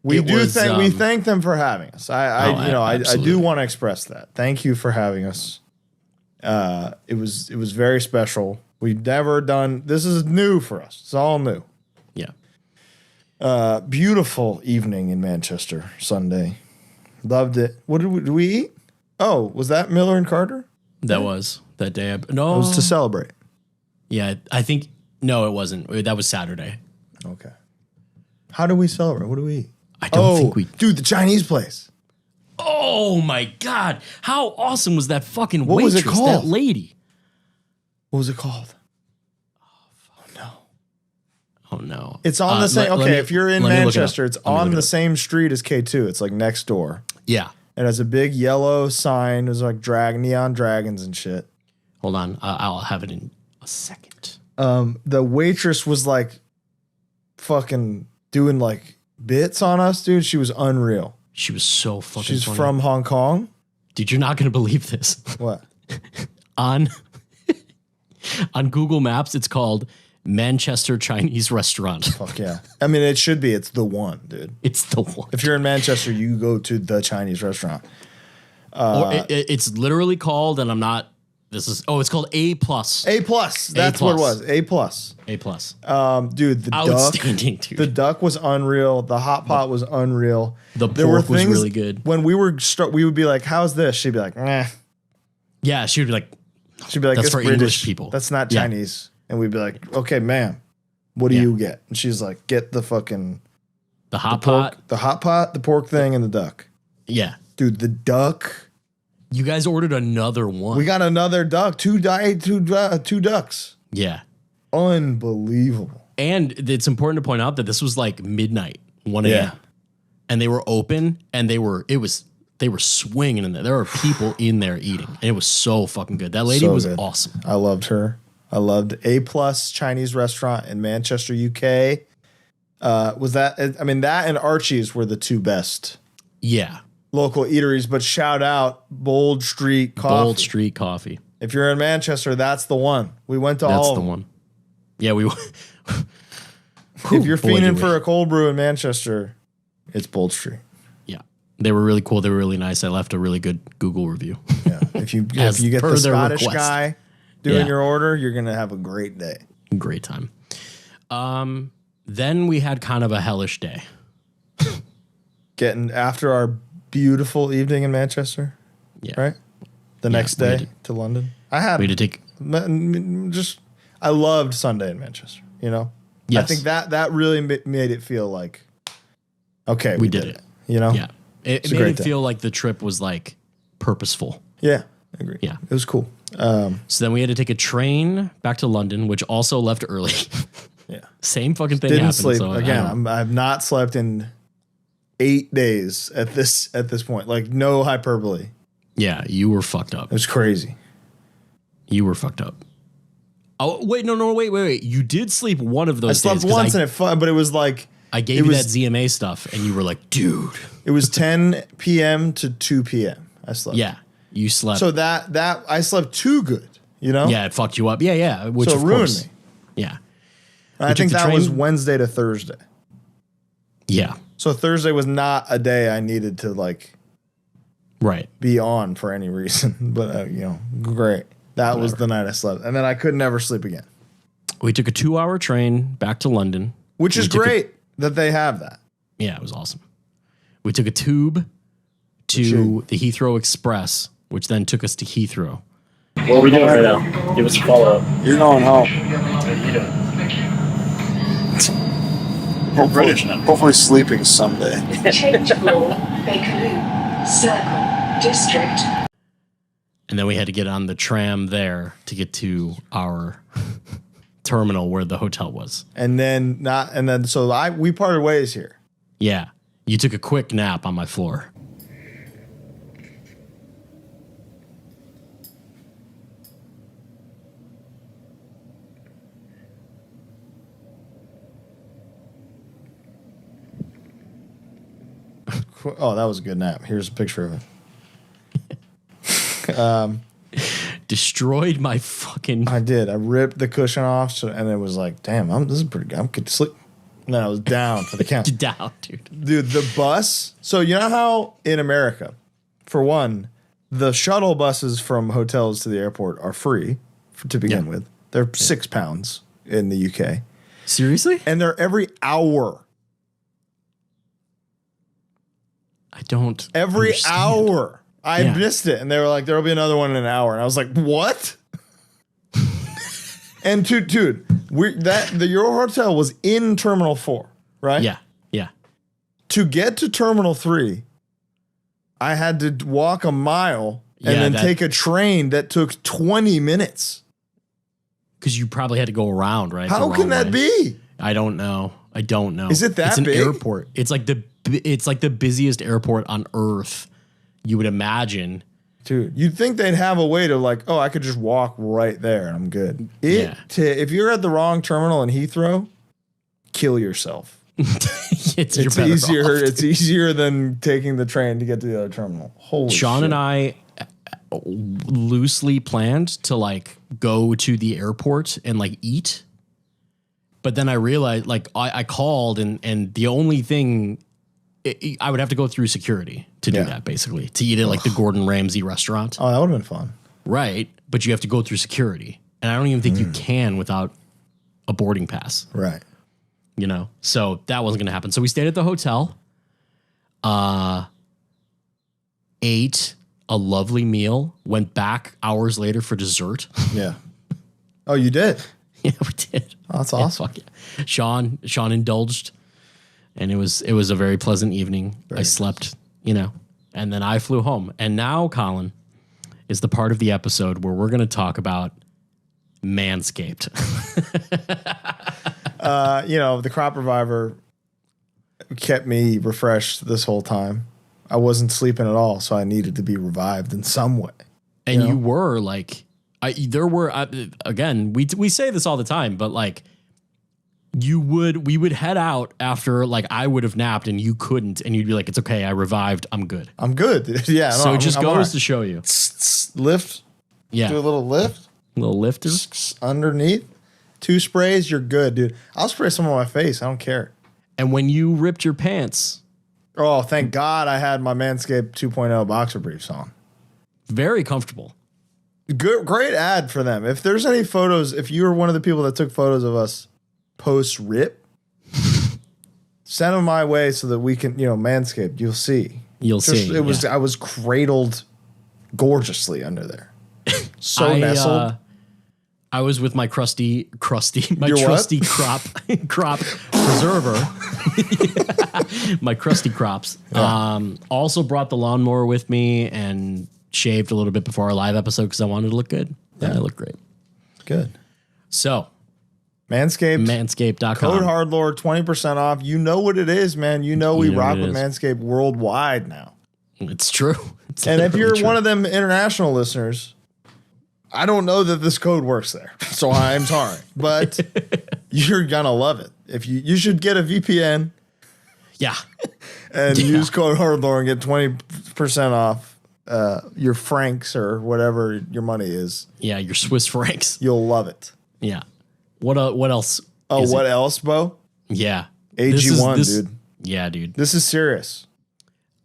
we thank them for having us. I do want to express that. Thank you for having us. It was very special. We've never done, this is new for us. It's all new. Yeah. Beautiful evening in Manchester Sunday. Loved it. What did we eat? Oh, was that Miller and Carter? That was that day. No, it was to celebrate. Yeah, I think no, it wasn't. That was Saturday. Okay. How do we celebrate? What do we eat? I don't think we. Dude, the Chinese place. Oh my God! How awesome was that fucking What waitress? was it called? That lady. What was it called? Oh no! It's on the same. If you're in Manchester, it's on the same street as K2. It's like next door. Yeah. It has a big yellow sign. There's like neon dragons and shit. Hold on, I'll have it in a second. The waitress was like fucking doing like bits on us, dude. She was unreal. She was so fucking. She's funny. from Hong Kong. Dude, you're not gonna believe this. What? on Google Maps, it's called Manchester Chinese Restaurant. Fuck yeah. I mean, it should be. It's the one, dude. It's the one. If you're in Manchester, you go to the Chinese restaurant. It's literally called, and I'm not. It's called A+. A+. That's what it was. A+. A+. Dude, the outstanding, duck. dude. The duck was unreal. The hot pot was unreal. The pork was really good. When we would be like, "How's this?" She'd be like, "Nah." Yeah, she'd be like, "That's "That's for British English people. That's not Chinese." And we'd be like, "Okay, ma'am, what do you get?" And she's like, "Get the fucking hot pot, pot, the pork thing, and the duck." Yeah, dude, the duck. You guys ordered another one. We got another duck. Two ducks. Yeah, unbelievable. And it's important to point out that this was like midnight, 1 a.m. And they were open, and they were swinging in there. There were people in there eating, and it was so fucking good. That lady was awesome. I loved her. I loved A+ Chinese restaurant in Manchester, UK. That and Archie's were the two best. Yeah. Local eateries, but shout out Bold Street Coffee. Bold Street Coffee. If you're in Manchester, that's the one. We went to all. That's the one. Yeah, we. If you're fiending for a cold brew in Manchester, it's Bold Street. Yeah, they were really cool. They were really nice. I left a really good Google review. Yeah, if you get the Scottish guy doing your order, you're gonna have a great day. Great time. Then we had kind of a hellish day. Getting after our beautiful evening in Manchester. Yeah. Right? The next day to London. I loved Sunday in Manchester, you know? Yes. I think that really made it feel like, okay, we did it. You know? Yeah. It made it feel like the trip was like purposeful. Yeah, I agree. Yeah. It was cool. So then we had to take a train back to London, which also left early. Yeah. Same fucking thing Didn't happened. sleep. So Again, I've not slept in 8 days at this point. Like, no hyperbole. Yeah, you were fucked up. It was crazy. You were fucked up. Oh, wait, wait. You did sleep one of those days. I slept once and it fun, but it was like... I gave you that ZMA stuff, and you were like, dude. It was 10 p.m. to 2 p.m. I slept. Yeah, you slept. So that I slept too good, you know? Yeah, it fucked you up. Yeah. Which so it ruined course, me. Yeah. I think that was Wednesday to Thursday. Yeah. So Thursday was not a day I needed to be on for any reason. But, great. That was the night I slept. And then I could never sleep again. We took a 2-hour train back to London. Which is great. that they have that. Yeah, it was awesome. We took a tube to the Heathrow Express, which then took us to Heathrow. What are we doing right now? Give us a follow up. You're going home. What are you doing? Hopefully sleeping someday. Change floor, Bakerloo, Circle, District. And then we had to get on the tram there to get to our terminal where the hotel was. So we parted ways here. Yeah. You took a quick nap on my floor. Oh, that was a good nap. Here's a picture of it. Destroyed my fucking... I did. I ripped the cushion off, and it was like, damn, this is pretty good. I'm good to sleep. And then I was down for the count. Down, dude. Dude, the bus. So you know how in America, for one, the shuttle buses from hotels to the airport are free to begin with. They're £6 in the UK. Seriously? And they're every hour. I don't Every understand. hour. I missed it. And they were like, there'll be another one in an hour. And I was like, what? And dude, the Euro Hotel was in Terminal 4, right? Yeah, yeah. To get to Terminal 3, I had to walk a mile and then take a train that took 20 minutes. Because you probably had to go around, right? How can that be? I don't know. Is it that it's an big? airport. It's like the busiest airport on Earth. You would imagine. Dude, you'd think they'd have a way to I could just walk right there and I'm good. If you're at the wrong terminal in Heathrow, kill yourself. It's easier. It's easier than taking the train to get to the other terminal. Holy Sean shit. and I loosely planned to go to the airport and eat. But then I realized I called and the only thing I would have to go through security to do that, basically, to eat at the Gordon Ramsay restaurant. Oh, that would have been fun. Right. But you have to go through security. And I don't even think you can without a boarding pass. Right. So that wasn't going to happen. So we stayed at the hotel, ate a lovely meal, went back hours later for dessert. Yeah. Oh, you did? Yeah, we did. Oh, that's awesome. Yeah. Sean indulged. And it was a very pleasant evening. I slept, and then I flew home. And now, Colin, is the part of the episode where we're going to talk about Manscaped. The Crop Reviver kept me refreshed this whole time. I wasn't sleeping at all, so I needed to be revived in some way. And you were again, we say this all the time, but we would head out after I would have napped and you couldn't, and you'd be like, it's okay, I revived, I'm good. I'm good. Yeah. So no, it just I'm goes right. to show you. Lift. Yeah. Do a little lift. A little lifter. Underneath. 2 sprays, you're good, dude. I'll spray some on my face. I don't care. And when you ripped your pants. Oh, thank God I had my Manscaped 2.0 boxer briefs on. Very comfortable. Good, great ad for them. If there's any photos, if you were one of the people that took photos of us post rip, send them my way so that we can, Manscaped, you'll see. I was cradled gorgeously under there. So nestled. I was with my trusty crop preserver. My crusty crops. Also brought the lawnmower with me and shaved a little bit before our live episode because I wanted to look good. Yeah. And I look great. Good. So Manscaped.com. Code HardLore, 20% off. You know what it is, man. We rock with Manscaped worldwide now. It's true. And if you're one of them international listeners, I don't know that this code works there, so I'm sorry, but you're gonna love it. If you should get a VPN, and use code HardLore and get 20% off your francs or whatever your money is. Yeah, your Swiss francs. You'll love it. Yeah. What else? Oh, what else, Bo? Yeah. AG1, dude. Yeah, dude. This is serious.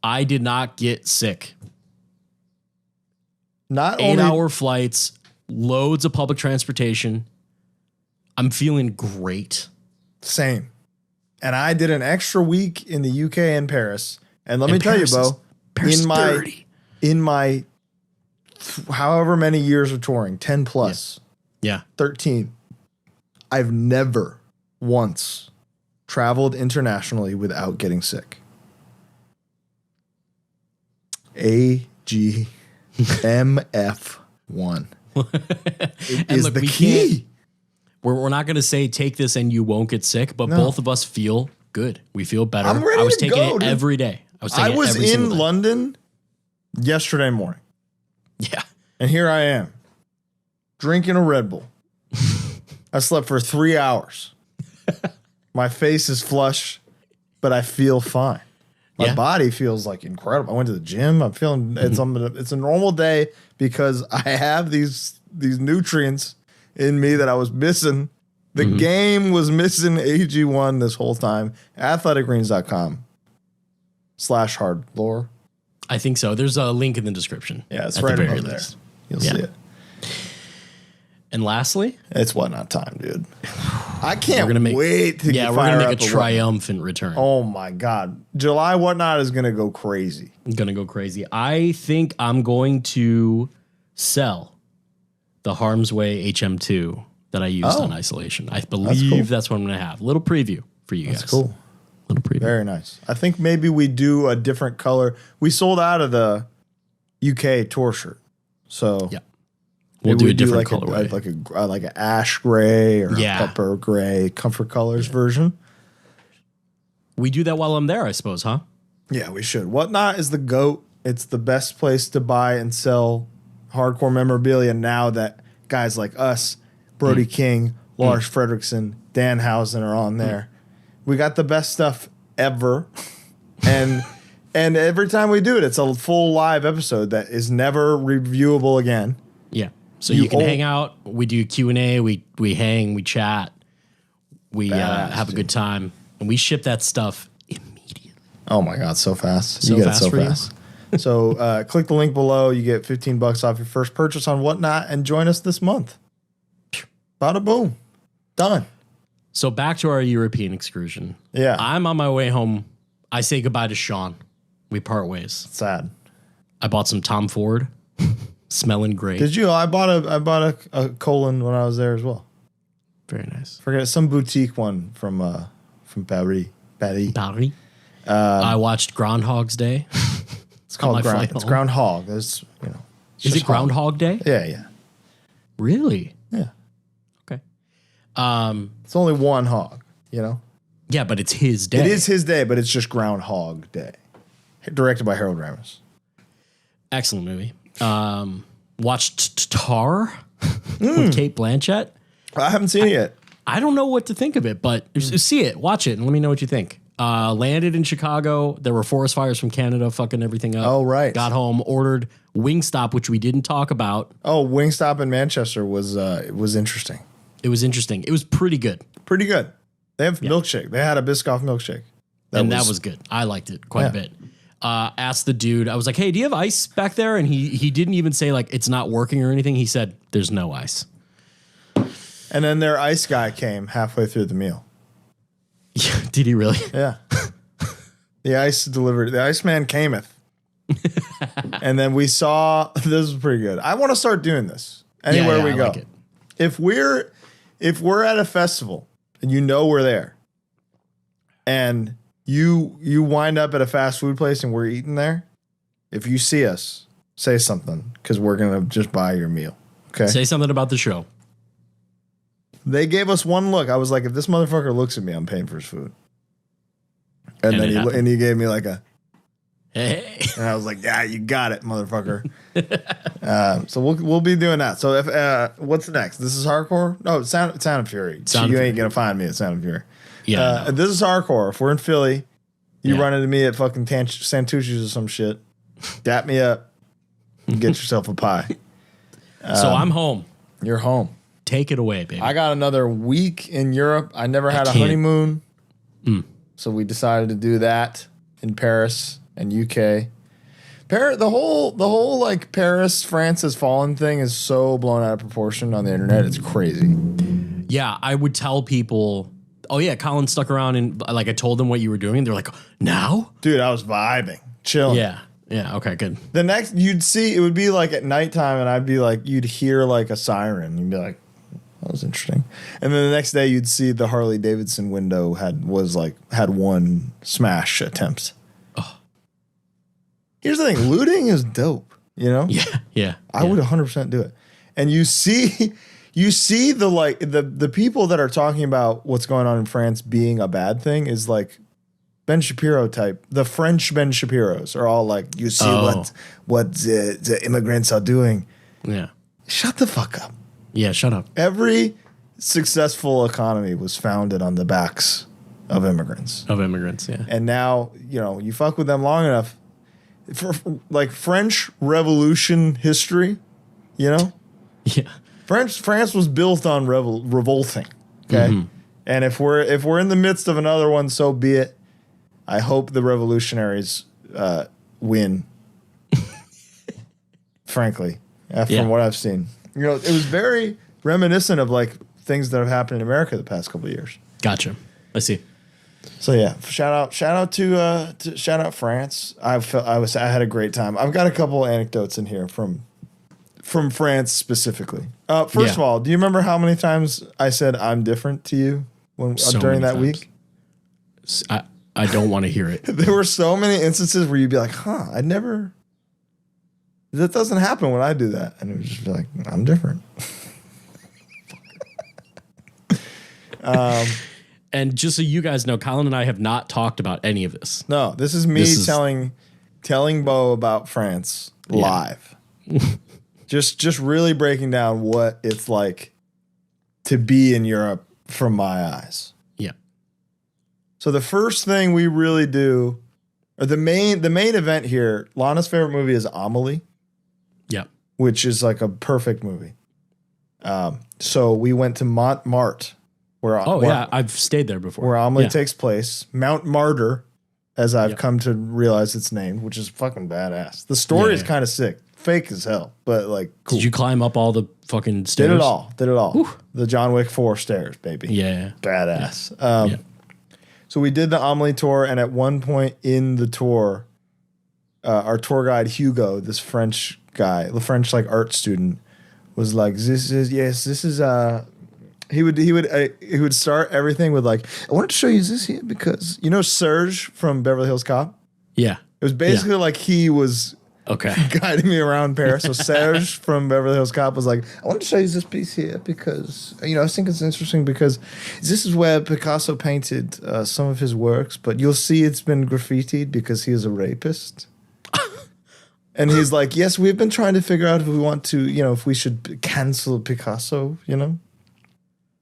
I did not get sick. Not 8-hour flights, loads of public transportation. I'm feeling great. Same. And I did an extra week in the UK and Paris. And let me tell Paris you, Bo, Paris dirty. in my however many years of touring, 10 plus, Yeah. 13, I've never once traveled internationally without getting sick. AGMF1. It is look, the we key. We're not going to say take this and you won't get sick, but both of us feel good. We feel better. I'm ready I was to taking go, it dude. every day. I was in London yesterday morning. Yeah. And here I am drinking a Red Bull. I slept for 3 hours. My face is flush, but I feel fine. My body feels like incredible. I went to the gym. I'm feeling it's a normal day because I have these nutrients in me that I was missing. The game was missing AG1 this whole time. athleticgreens.com/HardLore. I think so. There's a link in the description. Yeah, it's at right the very above there. least. You'll see it. And lastly, it's Whatnot time, dude. I can't wait to we're gonna make a Whatnot. triumphant return. Oh my God. July Whatnot is gonna go crazy. Gonna go crazy. I think I'm going to sell the Harm's Way HM2 that I used on isolation. I believe that's what I'm gonna have. A little preview for you guys. That's cool. Little preview. Very nice. I think maybe we do a different color. We sold out of the UK tour shirt. So yeah. We'll do a different colorway. Like a ash gray or a pepper gray Comfort Colors version. We do that while I'm there, I suppose, huh? Yeah, we should. Whatnot is the GOAT. It's the best place to buy and sell hardcore memorabilia now that guys like us, Brody King, Lars Fredrickson, Dan Housen are on there. We got the best stuff ever. And every time we do it, it's a full live episode that is never reviewable again. Yeah. So you can hang out. We do Q&A. We hang. We chat. We have a good time. And we ship that stuff immediately. Oh, my God. So fast. So you get fast it so for fast. So click the link below. You get $15 off your first purchase on Whatnot and join us this month. Bada boom. Done. So back to our European excursion. Yeah. I'm on my way home. I say goodbye to Sean. We part ways. Sad. I bought some Tom Ford. Smelling great. Did you? I bought a Colin when I was there as well. Very nice. Forget some boutique one from Paris. Paris. I watched Groundhog's Day. It's called Groundhog. There's Is it Groundhog Day? Yeah. Really? Yeah. Okay. It's only one hog. Yeah, but it's his day. It is his day, but it's just Groundhog Day. Directed by Harold Ramis. Excellent movie. Watched Tar with Kate Blanchett. I haven't seen it yet. I don't know what to think of it, but see it, watch it, and let me know what you think. Landed in Chicago. There were forest fires from Canada fucking everything up. Oh, right. Got home, ordered Wingstop, which we didn't talk about. Oh, Wingstop in Manchester was interesting. It was interesting. It was pretty good. Pretty good. They have milkshake. They had a Biscoff milkshake. That was good. I liked it quite a bit. Asked the dude, I was like, hey, do you have ice back there? And he didn't even say like it's not working or anything. He said, there's no ice. And then their ice guy came halfway through the meal. Did he really? Yeah. The ice delivered. The Iceman cameth. And then we saw, this is pretty good. I want to start doing this anywhere we go. Like it. If we're at a festival and we're there and you wind up at a fast food place and we're eating there, if you see us, say something because we're going to just buy your meal. Okay. Say something about the show. They gave us one look. I was like, if this motherfucker looks at me, I'm paying for his food. And then he gave me like a, hey. And I was like, yeah, you got it, motherfucker. So we'll be doing that. So if what's next? This is hardcore? No, Sound and Fury. Ain't gonna find me at Sound and Fury. Yeah. No. This is hardcore. If we're in Philly, you run into me at fucking Santucci's or some shit. Dap me up. And get yourself a pie. So I'm home. You're home. Take it away, baby. I got another week in Europe. I never had a honeymoon. So we decided to do that in Paris and UK. The whole like Paris, France has fallen thing is so blown out of proportion on the internet. It's crazy. Yeah, I would tell people, Oh yeah, Colin stuck around and like I told them what you were doing. They're like, now, dude, I was vibing, chilling. Yeah. Yeah. Okay. Good. The next you'd see it would be like at nighttime, and I'd be like, you'd hear like a siren. You'd be like, that was interesting. And then the next day, you'd see the Harley Davidson window had one smash attempt. Oh. Here's the thing: looting is dope. You know? Yeah. I would 100% do it. And you see the people that are talking about what's going on in France being a bad thing is like Ben Shapiro type. The French Ben Shapiros are all like, you see what the immigrants are doing. Yeah. Shut the fuck up. Yeah, shut up. Every successful economy was founded on the backs of immigrants. Yeah. And now, you fuck with them long enough. For like French Revolution history, Yeah. France was built on revolting. Okay. Mm-hmm. And if we're in the midst of another one, so be it. I hope the revolutionaries win. Frankly, from what I've seen. It was very reminiscent of like things that have happened in America the past couple of years. Gotcha. I see. So yeah, shout out to France. I had a great time. I've got a couple of anecdotes in here from France specifically. First of all, do you remember how many times I said I'm different to you during that week? I don't want to hear it. There were so many instances where you'd be like, that doesn't happen when I do that. And it would just be like, I'm different. And just so you guys know, Colin and I have not talked about any of this. No, this is me telling Bo about France live. just really breaking down what it's like to be in Europe from my eyes. Yeah. So the first thing we really do, or the main event here, Lana's favorite movie is Amelie. Yeah. Which is like a perfect movie. So we went to Montmartre. I've stayed there before. Where Amelie takes place. Mount Martyr, as I've come to realize it's named, which is fucking badass. The story is kind of sick. Fake as hell, but like cool. Did you climb up all the fucking stairs? Did it all. Whew. The John Wick 4 stairs, baby. Yeah. Badass. So we did the Amelie tour, and at one point in the tour, our tour guide, Hugo, this French guy, the French like art student, was like, he would start everything with like, I wanted to show you this here because Serge from Beverly Hills Cop? Yeah. It was basically like he was guiding me around Paris. So Serge from Beverly Hills Cop was like, I wanted to show you this piece here because, I think it's interesting because this is where Picasso painted some of his works, but you'll see it's been graffitied because he is a rapist. And he's like, yes, we've been trying to figure out if we want to, if we should cancel Picasso,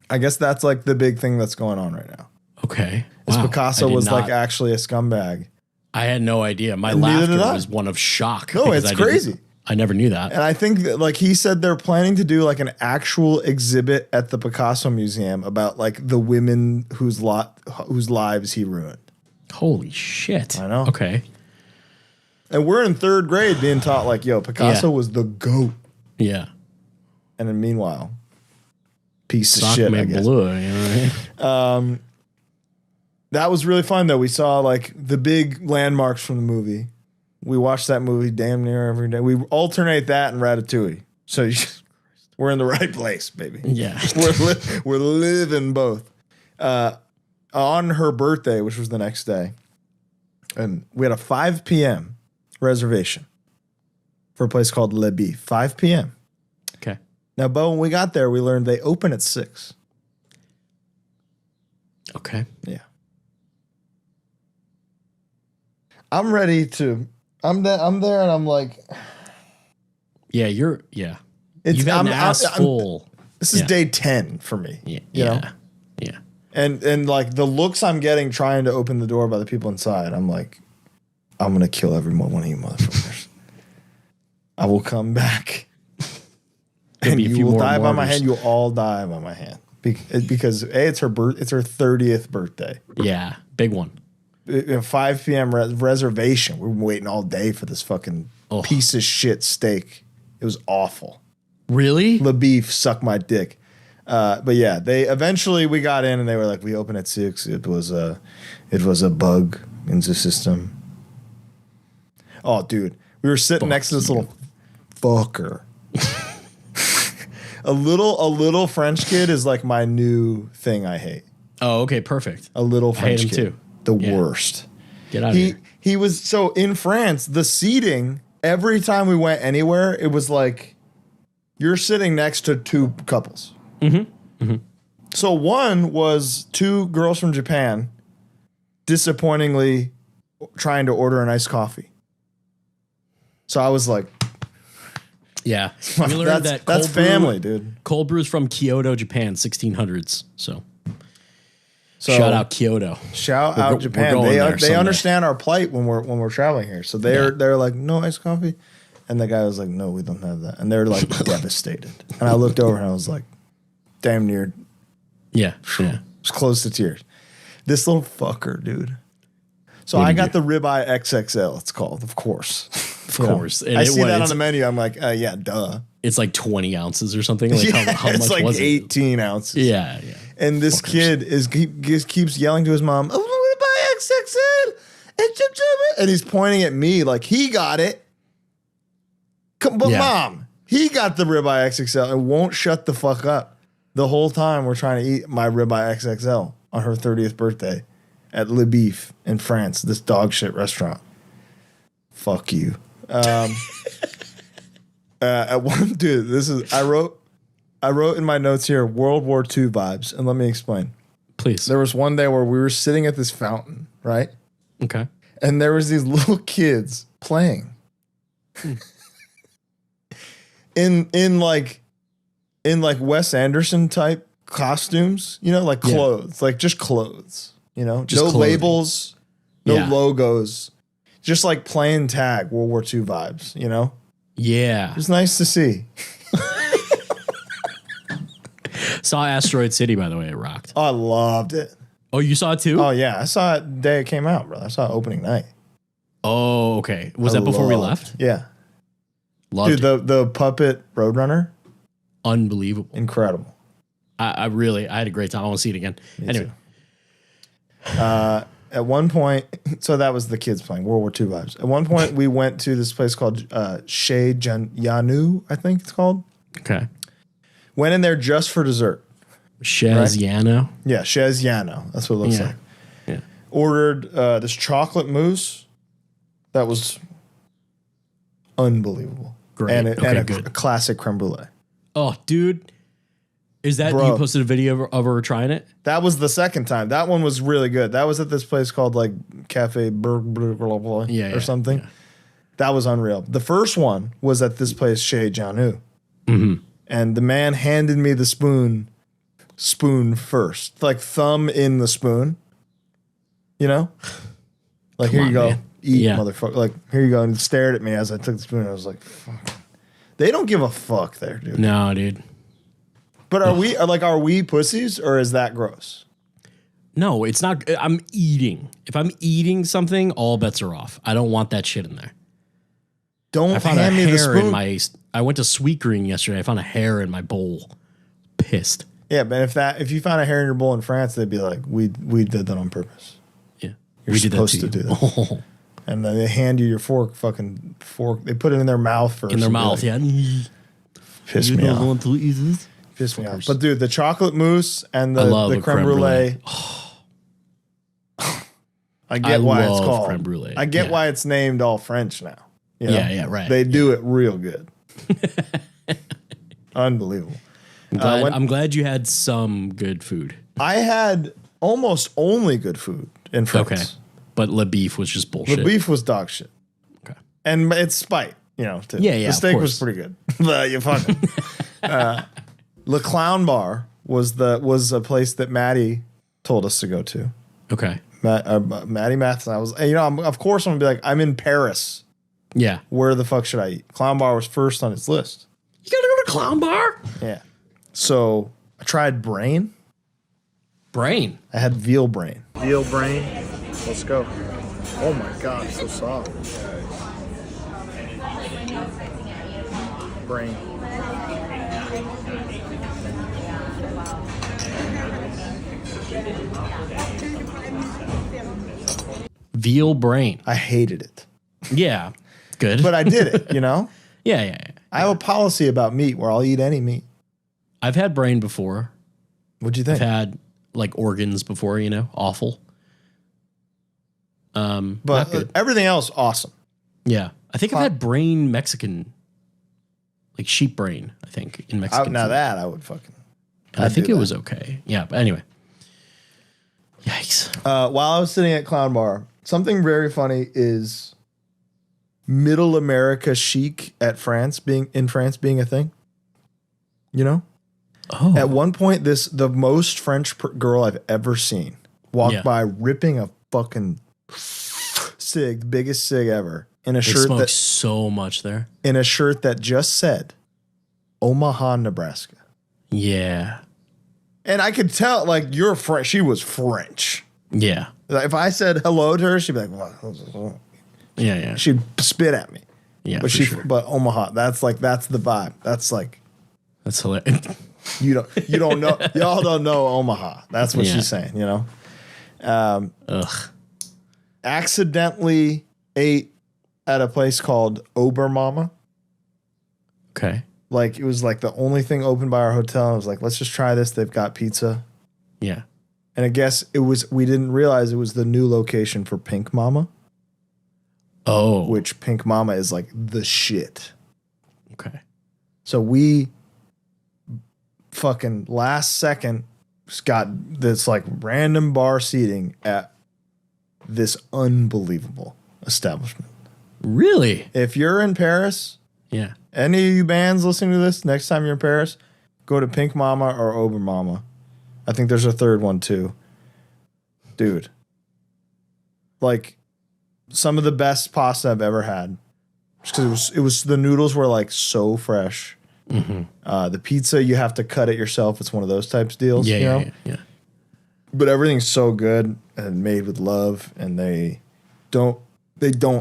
I guess that's like the big thing that's going on right now. Okay. Picasso was like actually a scumbag. I had no idea. My laughter was one of shock. No, it's crazy. I never knew that. And I think that like he said they're planning to do like an actual exhibit at the Picasso Museum about like the women whose lives he ruined. Holy shit. I know. Okay. And we're in third grade being taught like, yo, Picasso was the GOAT. Yeah. And then meanwhile, piece of shit, I guess. Bleu, that was really fun though. We saw like the big landmarks from the movie. We watched that movie damn near every day. We alternate that and Ratatouille. So we're in the right place, baby. Yeah. we're living both. On her birthday, which was the next day, and we had a 5 p.m. reservation for a place called Le Bif. 5 p.m. Okay. Now, Bo, when we got there, we learned they open at 6. Okay. Yeah. I'm ready to. I'm there, and I'm like. Yeah, you've had an ass full. This is day 10 for me. Yeah. You know? Yeah. And like the looks I'm getting trying to open the door by the people inside, I'm like, I'm gonna kill every one of you motherfuckers. I will come back. And you will die by my hand. You'll all die by my hand because it's her 30th birthday. Yeah, big one. 5 p.m. reservation. We've been waiting all day for this fucking piece of shit steak. It was awful. Really? Le Beef, suck my dick. But yeah, we got in and they were like, we open at 6. It was a bug in the system. Oh, dude, we were sitting next to this little fucker. A little French kid is like my new thing I hate. Oh, okay, perfect. A little French hate him kid. too. The worst. Get out of here. He was, so in France, the seating, every time we went anywhere, it was like you're sitting next to 2 couples. So one was 2 girls from Japan disappointingly trying to order an iced coffee. So I was like, yeah. We learned that's cold family, dude. Cold brew's from Kyoto, Japan, 1600s. So shout out Kyoto. Shout out Japan. They understand our plight when we're traveling here. So they're like, no iced coffee. And the guy was like, no, we don't have that. And they're like devastated. And I looked over and I was like, damn near. Yeah. It was close to tears. This little fucker, dude. So I got the ribeye XXL, it's called, of course. Of course. I see that on the menu. I'm like, yeah, duh. It's like 20 ounces or something. Like how it's much like was 18 ounces. Yeah. And this kid keeps yelling to his mom, oh, ribeye XXL. And he's pointing at me like he got it. But mom, he got the ribeye XXL and won't shut the fuck up. The whole time we're trying to eat my ribeye XXL on her 30th birthday at Le Beef in France, this dog shit restaurant. Fuck you. At one, dude, I wrote in my notes here, World War II vibes, and let me explain. Please. There was one day where we were sitting at this fountain, right? Okay. And there was these little kids playing. in like Wes Anderson type costumes, like clothes, like just clothes, just no clothing. Labels, no logos, just like playing tag, World War II vibes, Yeah. It's nice to see. Saw Asteroid City, by the way. It rocked. Oh, I loved it. Oh, you saw it too? Oh, yeah. I saw it the day it came out, brother. I saw it opening night. Oh, okay. Was that before we left? Yeah. Loved it. The puppet Roadrunner. Unbelievable. Incredible. I had a great time. I want to see it again. Anyway. At one point, so that was the kids playing World War II vibes. At one point, we went to this place called Chez Yanu, I think it's called. Okay. Went in there just for dessert. Chez Yano? Yeah, Chez Yano. That's what it looks like. Yeah. Ordered this chocolate mousse that was unbelievable. Great. And a good. classic creme brulee. Oh, dude. Is that, you posted a video of her trying it? That was the second time. That one was really good. That was at this place called like Cafe or something. Yeah. That was unreal. The first one was at this place, Chez Yanu. Mm-hmm. And the man handed me the spoon first. Like thumb in the spoon. Like, come here you go. Man. Eat, motherfucker. Like, here you go. And he stared at me as I took the spoon. I was like, fuck. They don't give a fuck there, dude. No, dude. But are we pussies or is that gross? No, it's not. I'm eating. If I'm eating something, all bets are off. I don't want that shit in there. Don't hand me the spoon. I went to Sweet Green yesterday. I found a hair in my bowl. Pissed. Yeah, but if you found a hair in your bowl in France, they'd be like, we did that on purpose. Yeah, you're supposed to do that. Oh. And then they hand you your fork. They put it in their mouth first. In their mouth, like, yeah. Piss me off. Want to eat this? Piss me off. But dude, the chocolate mousse and the creme brulee. I get why it's called creme brulee. I get why it's named all French now. Yeah, right. They do it real good. Unbelievable. I'm glad you had some good food. I had almost only good food in France. Okay. But Le Beef was just bullshit. Le Beef was dog shit. Okay. And it's spite, too. Yeah. The steak was pretty good. But you fucking. Le Clown Bar was a place that Maddie told us to go to. Okay. Maddie Matheson. I was, of course I'm gonna be like, I'm in Paris. Yeah. Where the fuck should I eat? Clown Bar was first on its list. You gotta go to Clown Bar? Yeah. So I tried brain. Brain? I had veal brain. Veal brain. Let's go. Oh my God, it's so soft. Brain. Veal brain. I hated it. Yeah. Good. But I did it, you know? yeah. I have a policy about meat where I'll eat any meat. I've had brain before. What'd you think? I've had like organs before, you know, awful. But everything else, awesome. Yeah. I think I've had brain Mexican, like sheep brain, I think, in Mexican Now food. that I would fucking. I think it was okay. Yeah, but anyway. Yikes. While I was sitting at Clown Bar, something very funny is middle America chic at France being a thing. You know? Oh. At one point, the most French girl I've ever seen walked by ripping a fucking cig, the biggest cig ever, in a shirt smoke so much there. In a shirt that just said Omaha, Nebraska. Yeah. And I could tell, like, you're French. She was French. Yeah. Like, if I said hello to her, she'd be like, "What?" Yeah. She'd spit at me. Yeah, but but Omaha, that's the vibe. That's hilarious. You don't know, y'all don't know Omaha. That's what she's saying, you know. Accidentally ate at a place called Obermama. Okay. Like, it was like the only thing open by our hotel. I was like, let's just try this. They've got pizza. Yeah. And I guess we didn't realize it was the new location for Pink Mama. Oh. Which Pink Mama is like the shit. Okay. So we fucking last second got this like random bar seating at this unbelievable establishment. Really? If you're in Paris, yeah. Any of you bands listening to this, next time you're in Paris, go to Pink Mama or Obermama. I think there's a third one too. Dude. Like, some of the best pasta I've ever had. Because it was the noodles were like so fresh. Mm-hmm. The pizza, you have to cut it yourself. It's one of those types of deals. Yeah. But everything's so good and made with love, and they don't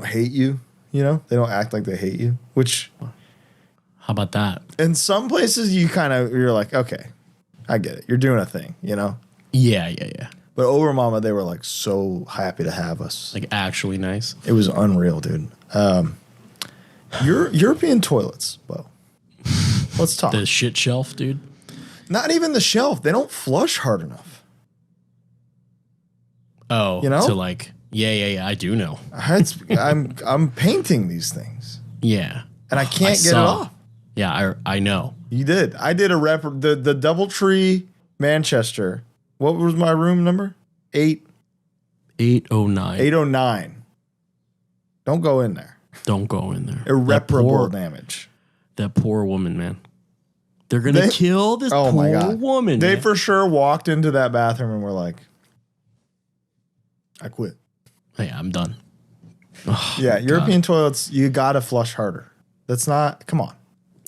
hate you. You know, they don't act like they hate you. Which, how about that? In some places, you're like, okay, I get it. You're doing a thing. You know. Yeah. But over Mama, they were like so happy to have us. Like actually nice. It was unreal, dude. European toilets, Bo. Let's talk. The shit shelf, dude. Not even the shelf. They don't flush hard enough. Oh, you know? So like, yeah. I do know. I'm painting these things. Yeah, and I can't get it off. Yeah, I know. You did. I did a the DoubleTree Manchester. What was my room number? 809. 809. Don't go in there. Don't go in there. Irreparable damage. That poor woman, man. They're gonna kill this poor woman. They for sure walked into that bathroom and were like, I quit. Hey, I'm done. Oh, yeah, European toilets, you gotta flush harder. That's not, come on.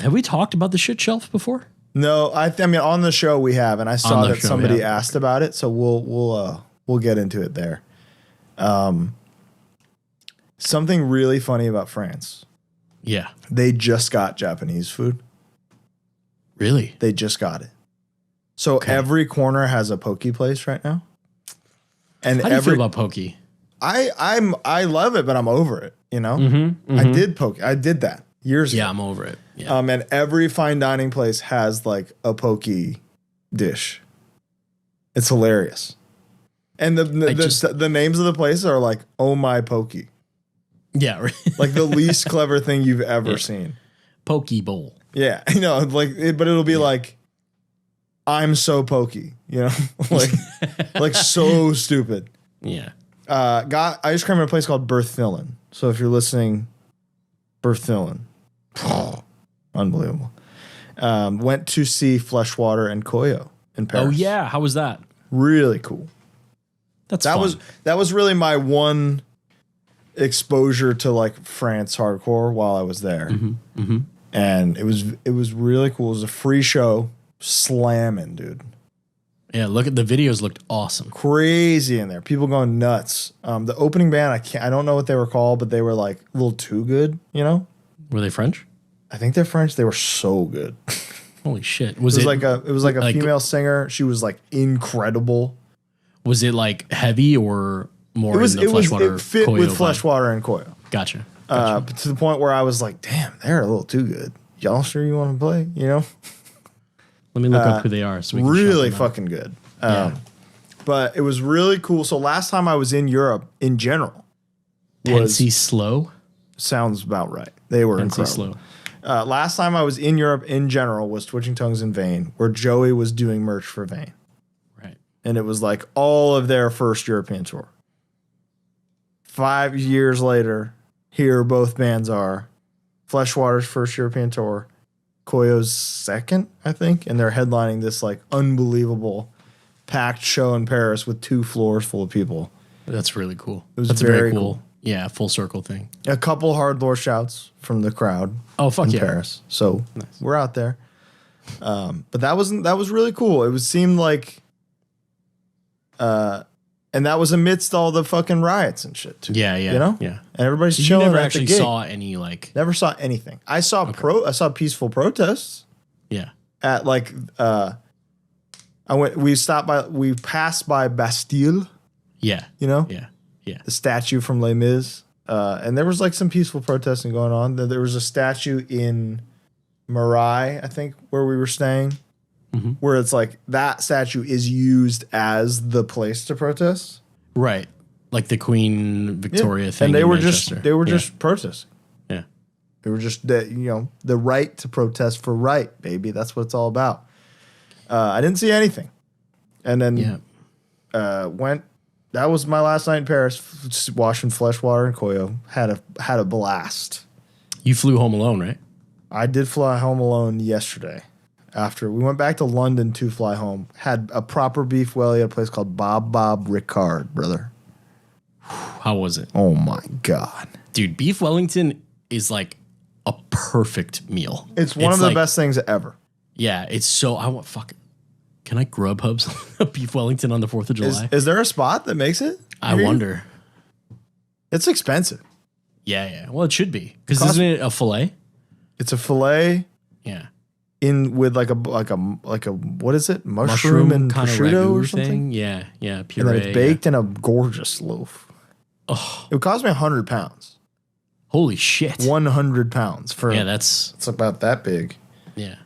Have we talked about the shit shelf before? No, I mean on the show we have, and I saw that somebody asked about it, so we'll get into it there. Something really funny about France. Yeah. They just got Japanese food. Really? They just got it. So every corner has a poke place right now. And how do you feel about poke? I love it, but I'm over it. You know, I did poke. I did that years ago. Yeah, I'm over it. Yeah. And every fine dining place has like a poke dish. It's hilarious. And the names of the places are like, oh my poke. Yeah, right. Like the least clever thing you've ever seen. Poke bowl. Yeah, you know, like, but it'll be like, I'm so pokey, you know, like so stupid. Yeah. Got ice cream at a place called Berthillon. So if you're listening, Berthillon, unbelievable. Went to see Fleshwater and Koyo in Paris. Oh yeah, how was that? Really cool. That was really my one exposure to like France hardcore while I was there. And it was really cool. It was a free show, slamming, dude. Yeah, look at the videos, looked awesome. Crazy in there. People going nuts. The opening band, I don't know what they were called, but they were like a little too good, you know? Were they French? I think they're French. They were so good. Holy shit! It was like a female singer. She was like incredible. Was it like heavy or more? It fit with Fleshwater and Koyo. Gotcha. But to the point where I was like, damn, they're a little too good. Y'all sure you want to play? You know? Let me look up who they are. So we can really fucking good. But it was really cool. So last time I was in Europe in general. Pensy Slow? Sounds about right. They were incredible. Slow. Last time I was in Europe in general was Twitching Tongues in Vain, where Joey was doing merch for Vain. Right. And it was like all of their first European tour. 5 years later, here both bands are. Fleshwater's first European tour, Koyo's second, I think, and they're headlining this like unbelievable packed show in Paris with 2 floors full of people. That's really cool. That's very cool. Yeah, full circle thing. A couple HardLore shouts from the crowd. Oh fuck in Paris. So we're out there. But that was really cool. It seemed like and that was amidst all the fucking riots and shit too. Yeah. You know? Yeah. And everybody's So chilling. you never at actually the gig. saw any like Never saw anything. I saw peaceful protests. Yeah. At like we passed by Bastille. Yeah. You know? Yeah. Yeah. The statue from Les Mis. And there was like some peaceful protesting going on. There was a statue in Marais, I think, where we were staying, where it's like that statue is used as the place to protest. Right. Like the Queen Victoria thing. And they in were Manchester. just protesting. Yeah. They were just the right to protest for right, baby. That's what it's all about. I didn't see anything. And then went. That was my last night in Paris, just watching Fleshwater and Koyo. Had a blast. You flew home alone, right? I did fly home alone yesterday. After we went back to London to fly home, had a proper beef welly at a place called Bob Ricard, brother. How was it? Oh my god, dude! Beef Wellington is like a perfect meal. It's one of the best things ever. Yeah, it's so. Can I Grubhub a beef Wellington on the 4th of July? Is there a spot that makes it? I wonder. It's expensive. Yeah. Well, it should be because isn't it a fillet? It's a fillet. Yeah. In with like a what is it? Mushroom and prosciutto or something? Thing? Yeah. Puree. And then it's baked in a gorgeous loaf. Oh, it cost me £100. Holy shit! 100 pounds for it's about that big. Yeah,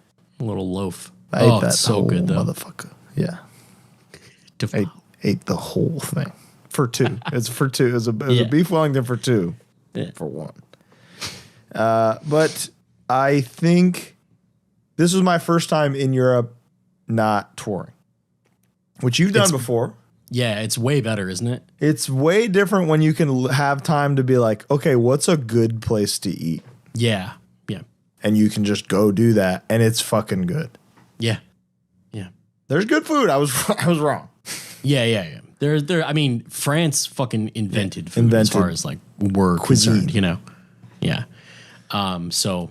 a little loaf. I ate that it's so whole good though, motherfucker. Yeah, ate the whole thing for 2. It's for 2. It was a beef Wellington for 2 for 1. But I think this was my first time in Europe not touring, which you've done before. Yeah, it's way better, isn't it? It's way different when you can have time to be like, okay, what's a good place to eat? Yeah. And you can just go do that, and it's fucking good. Yeah. There's good food. I was wrong. Yeah. I mean, France fucking invented food as far as like we're cuisine. concerned, Yeah. So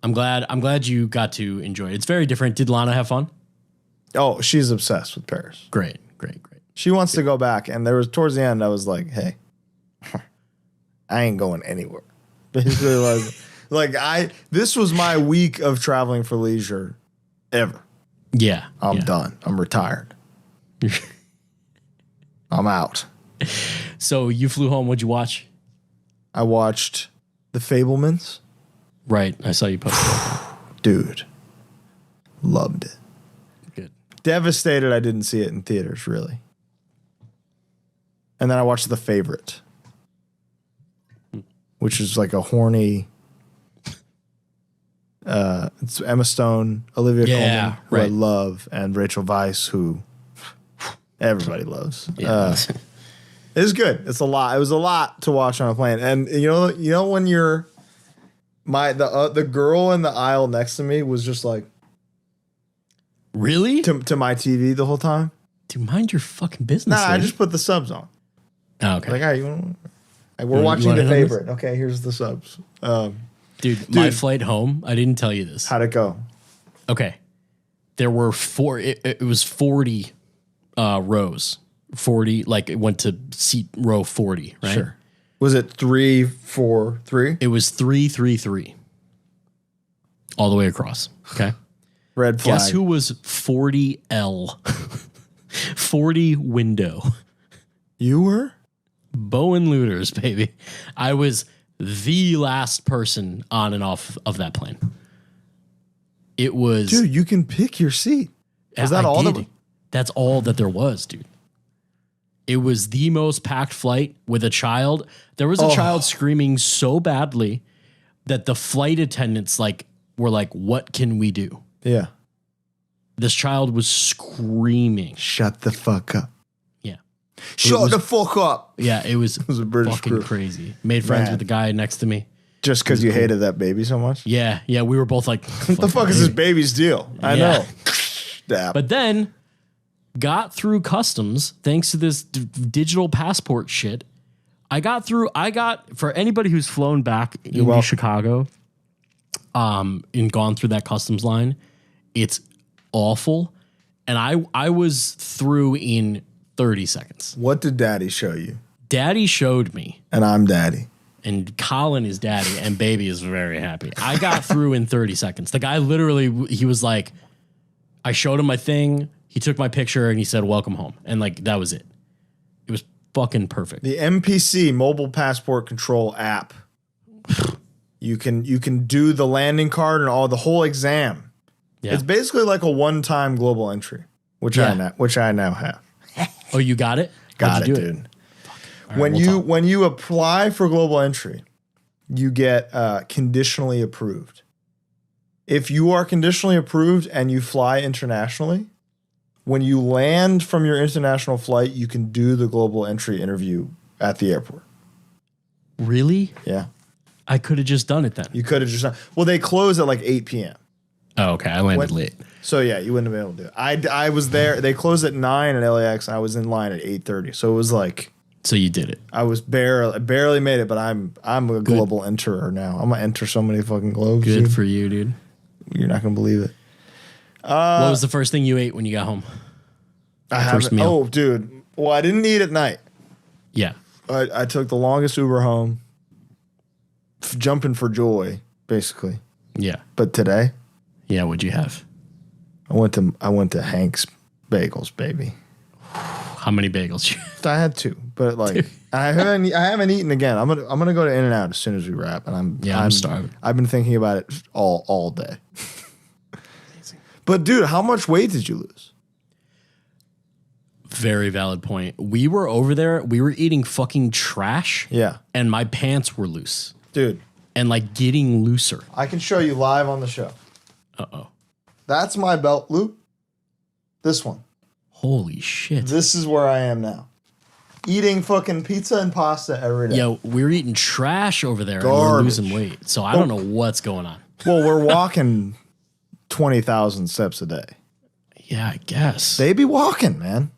I'm glad you got to enjoy it. It's very different. Did Lana have fun? Oh, she's obsessed with Paris. Great. She wants to go back, and there was towards the end, I was like, "Hey, I ain't going anywhere." Basically, this was my week of traveling for leisure, ever. Yeah, I'm done. I'm retired. I'm out. So you flew home. What'd you watch? I watched The Fabelmans. Right, I saw you post it. Dude, loved it. Good. Devastated I didn't see it in theaters, really. And then I watched The Favorite, which is like a horny. It's Emma Stone, Olivia Colman, who I love, and Rachel Weisz, who everybody loves. Yeah. It's good. It's a lot. It was a lot to watch on a plane, and you know when you're the girl in the aisle next to me was just like, really to my TV the whole time. Dude, mind your fucking business. Nah, I just put the subs on. Oh, okay. Like, hey, we're watching The Favorite. Okay, here's the subs. Dude, my flight home, I didn't tell you this. How'd it go? Okay. There were it was 40 rows. 40, like it went to seat row 40, right? Sure. Was it 3, 4, 3? It was 3, 3, 3. All the way across. Okay. Red flag. Guess who was 40L? 40 window. You were? Bo and Looters, baby. I was the last person on and off of that plane. It was... Dude, you can pick your seat. Is that all? That's all that there was, dude. It was the most packed flight with a child. There was a child screaming so badly that the flight attendants were like, what can we do? Yeah. This child was screaming. Shut the fuck up. Yeah. Shut the fuck up. Yeah, it was a British fucking crew. crazy. Made friends with the guy next to me. Just because you hated that baby so much? Yeah, we were both like, what the fuck is this baby's deal? I know. But then got through customs thanks to this digital passport shit. I got, for anybody who's flown back into Chicago and gone through that customs line, it's awful. And I was through in 30 seconds. What did Daddy show you? Daddy showed me. And I'm Daddy. And Colin is Daddy, and Baby is very happy. I got through in 30 seconds. The guy literally, he was like, I showed him my thing, he took my picture, and he said, welcome home. And that was it. It was fucking perfect. The MPC, Mobile Passport Control app. You can do the landing card and the whole exam. Yeah. It's basically like a one-time global entry, which I now have. Oh, you got it? Got it, dude. When you apply for global entry, you get conditionally approved. If you are conditionally approved and you fly internationally, when you land from your international flight, you can do the global entry interview at the airport. Really? Yeah. I could have just done it then. You could have just done. Well, they close at like 8 p.m. Oh, okay. I landed late. So yeah, you wouldn't have been able to do it. I was there. They closed at 9 at LAX, and I was in line at 8:30. So it was like. So you did it. I was barely made it, but I'm a global enterer now. I'm gonna enter so many fucking globes. Good dude. for you, dude. You're not gonna believe it. What was the first thing you ate when you got home? First meal. Oh, dude. Well, I didn't eat at night. Yeah. I took the longest Uber home, jumping for joy, basically. Yeah. But today. Yeah. What'd you have? I went to Hank's Bagels, baby. How many bagels? I had 2, but I haven't eaten again. I'm gonna go to In-N-Out as soon as we wrap, and I'm starving. I've been thinking about it all day. Amazing. But dude, how much weight did you lose? Very valid point. We were over there. We were eating fucking trash. Yeah, and my pants were loose, dude, and getting looser. I can show you live on the show. Uh-oh. That's my belt loop. This one. Holy shit. This is where I am now. Eating fucking pizza and pasta every day. Yo, we're eating trash over there and we're losing weight. So I don't know what's going on. Well, we're walking 20,000 steps a day. Yeah, I guess. They be walking, man.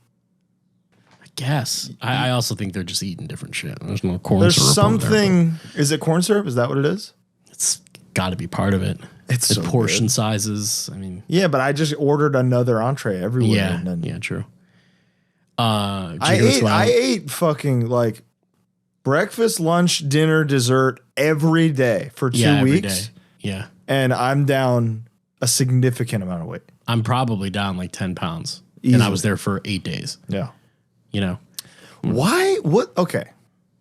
I guess. I also think they're just eating different shit. There's no corn syrup. There's something. Is it corn syrup? Is that what it is? It's got to be part of it. It's so portion good. Sizes. I mean, yeah, but I just ordered another entree everywhere. Yeah, and then true. I ate fucking breakfast, lunch, dinner, dessert every day for 2 weeks. Yeah, and I'm down a significant amount of weight. I'm probably down 10 pounds, Easily. And I was there for 8 days. Yeah, why? What? Okay,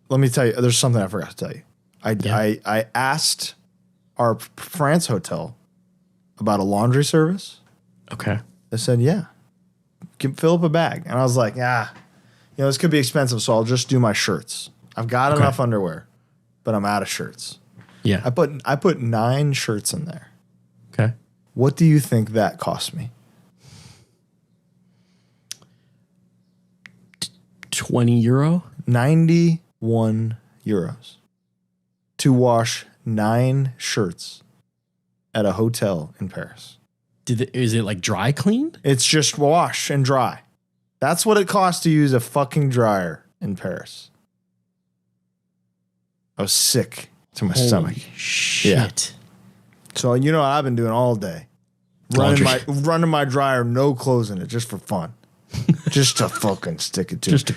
let me tell you. There's something I forgot to tell you. I asked our France hotel about a laundry service. Okay. They said, yeah, fill up a bag. And I was like, this could be expensive, so I'll just do my shirts. I've got enough underwear, but I'm out of shirts. Yeah. I put 9 shirts in there. Okay. What do you think that cost me? 20 euro? 91 euros to wash 9 shirts at a hotel in Paris. Is it dry cleaned? It's just wash and dry. That's what it costs to use a fucking dryer in Paris. I was sick to my stomach. Shit. Yeah. So you know what I've been doing all day? Running my dryer, no clothes in it, just for fun. Just to fucking stick it to.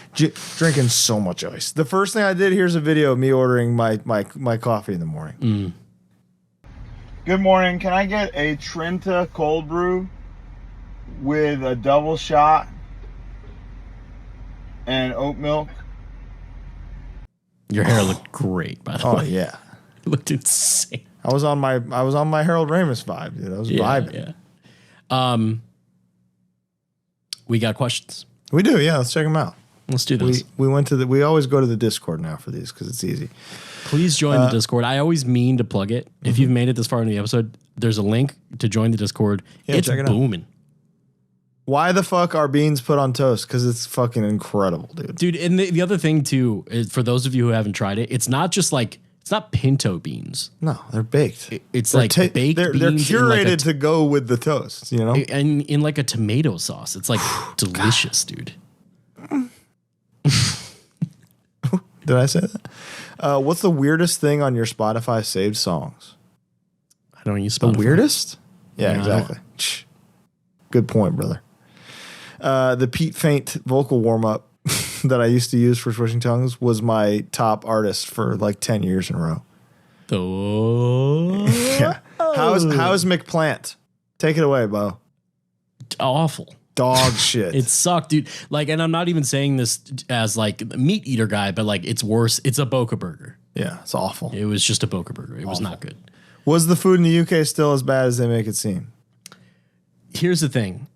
Drinking so much ice. The first thing I did, here's a video of me ordering my coffee in the morning. Good morning. Can I get a Trenta cold brew with a double shot and oat milk? Your hair looked great, by the way. Oh yeah, It looked insane. I was on my Harold Ramis vibe, dude. I was vibing. Yeah. We got questions. We do, yeah. Let's check them out. Let's do this. We always go to the Discord now for these because it's easy. Please join the Discord. I always mean to plug it. If you've made it this far in the episode, there's a link to join the Discord. Yeah, it's check it out. booming. Why the fuck are beans put on toast? Because it's fucking incredible, dude. Dude, and the other thing too, is for those of you who haven't tried it, it's not just like, it's not pinto beans. No, they're baked. It's They're like baked They're beans in like curated to go with the toast, you know? and in like a tomato sauce. It's like delicious, dude. Did I say that? What's the weirdest thing on your Spotify saved songs? I don't use Spotify. The weirdest? Yeah, No, exactly. Good point, brother. The Pete Faint vocal warm-up that I used to use for Switching Tongues was my top artist for like 10 years in a row. Yeah. How's McPlant? Take it away, Bo. Awful. Dog shit. It sucked, dude. Like, and I'm not even saying this as like a meat eater guy, but like it's worse. It's a Boca burger. Yeah, it's awful. It was just a Boca burger. It was not good. Was the food in the UK still as bad as they make it seem? Here's the thing.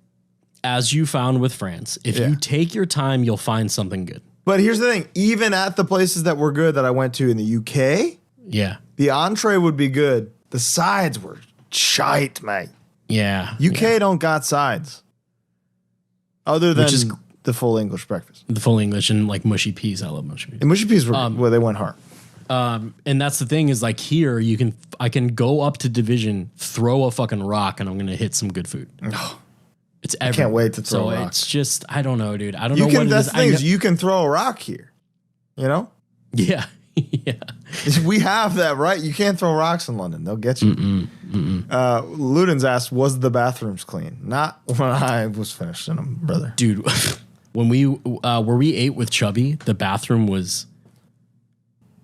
As you found with France, if you take your time, you'll find something good. But here's the thing. Even at the places that were good that I went to in the UK, Yeah. the entree would be good. The sides were shite, mate. Yeah. UK don't got sides. Other than Which is the full English breakfast. the full English and like mushy peas. I love mushy peas. And mushy peas were well, they went hard. And that's the thing is like here I can go up to division, throw a fucking rock, and I'm gonna hit some good food. It's everywhere. can't wait to throw a rock. It's just I don't know, dude. I don't You know can. what That's it the is. thing is you can throw a rock here. You know, Yeah. Yeah. we have that right. You can't throw rocks in London; they'll get you. Ludens asked, "Was the bathrooms clean?" Not when I was finished in them, brother. Dude, when we ate with Chubby, the bathroom was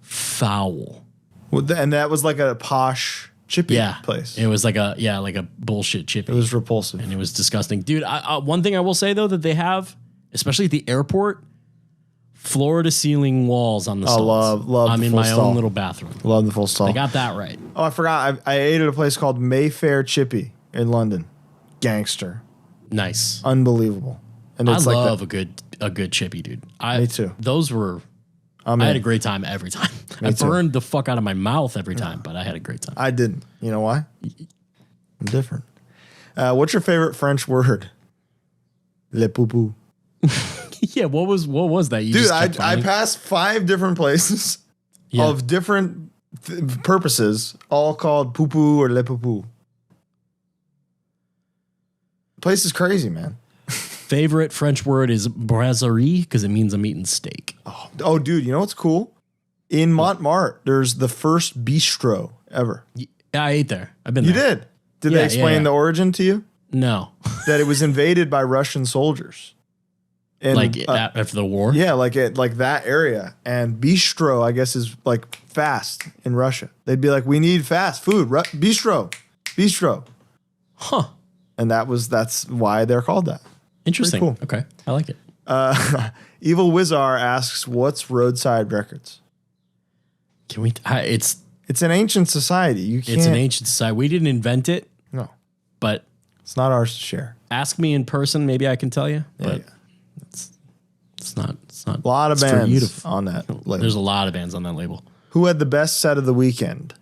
foul. And that was like a posh chippy place. It was like a bullshit chippy. It was repulsive. And it was disgusting. Dude, one thing I will say though that they have, especially at the airport, floor to ceiling walls on the stalls. love I'm the in full my stall. own little bathroom. Love the full stall. I got that right. Oh, I forgot. I ate at a place called Mayfair Chippy in London. Gangster. Nice. Unbelievable. And I it's like love a good chippy, dude. Me too. Those were I had a great time every time. I burned the fuck out of my mouth every time, but I had a great time. I didn't. You know why? I'm different. What's your favorite French word? Le poupou. Yeah, what was that? You Dude, just I kept finding? passed 5 different places Yeah. of different purposes, all called poupou or le poupou. Place is crazy, man. Favorite French word is brasserie because it means I'm eating steak. Oh, dude, you know what's cool? In Montmartre, there's the first bistro ever. Yeah, I ate there. I've been You there. did? Did they explain the origin to you? No. That it was invaded by Russian soldiers. And, after the war? Yeah, like that area. And bistro, I guess, is like fast in Russia. They'd be like, we need fast food. Bistro. Huh. And that's why they're called that. Interesting. Pretty cool. Okay. I like it. Evil Wizar asks, what's Roadside Records? Can we? It's an ancient society. You can't. It's an ancient society. We didn't invent it. No. But it's not ours to share. Ask me in person. Maybe I can tell you. But it's not. A lot of bands on that label. There's a lot of bands on that label. Who had the best set of the weekend?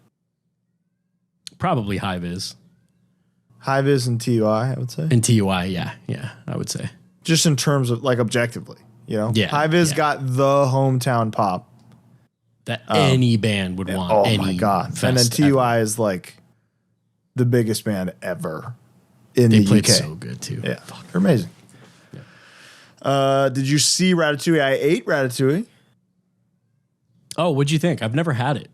Probably High Vis. High Vis and TUI, I would say. And TUI, yeah, I would say. Just in terms of like objectively, you know? Yeah. High Vis got the hometown pop. That any band would want. Oh any my God. fest And then TUI ever. is like the biggest band ever in they the played UK. so good too. Yeah. They're amazing. Did you see Ratatouille? I ate Ratatouille. Oh, what'd you think? I've never had it.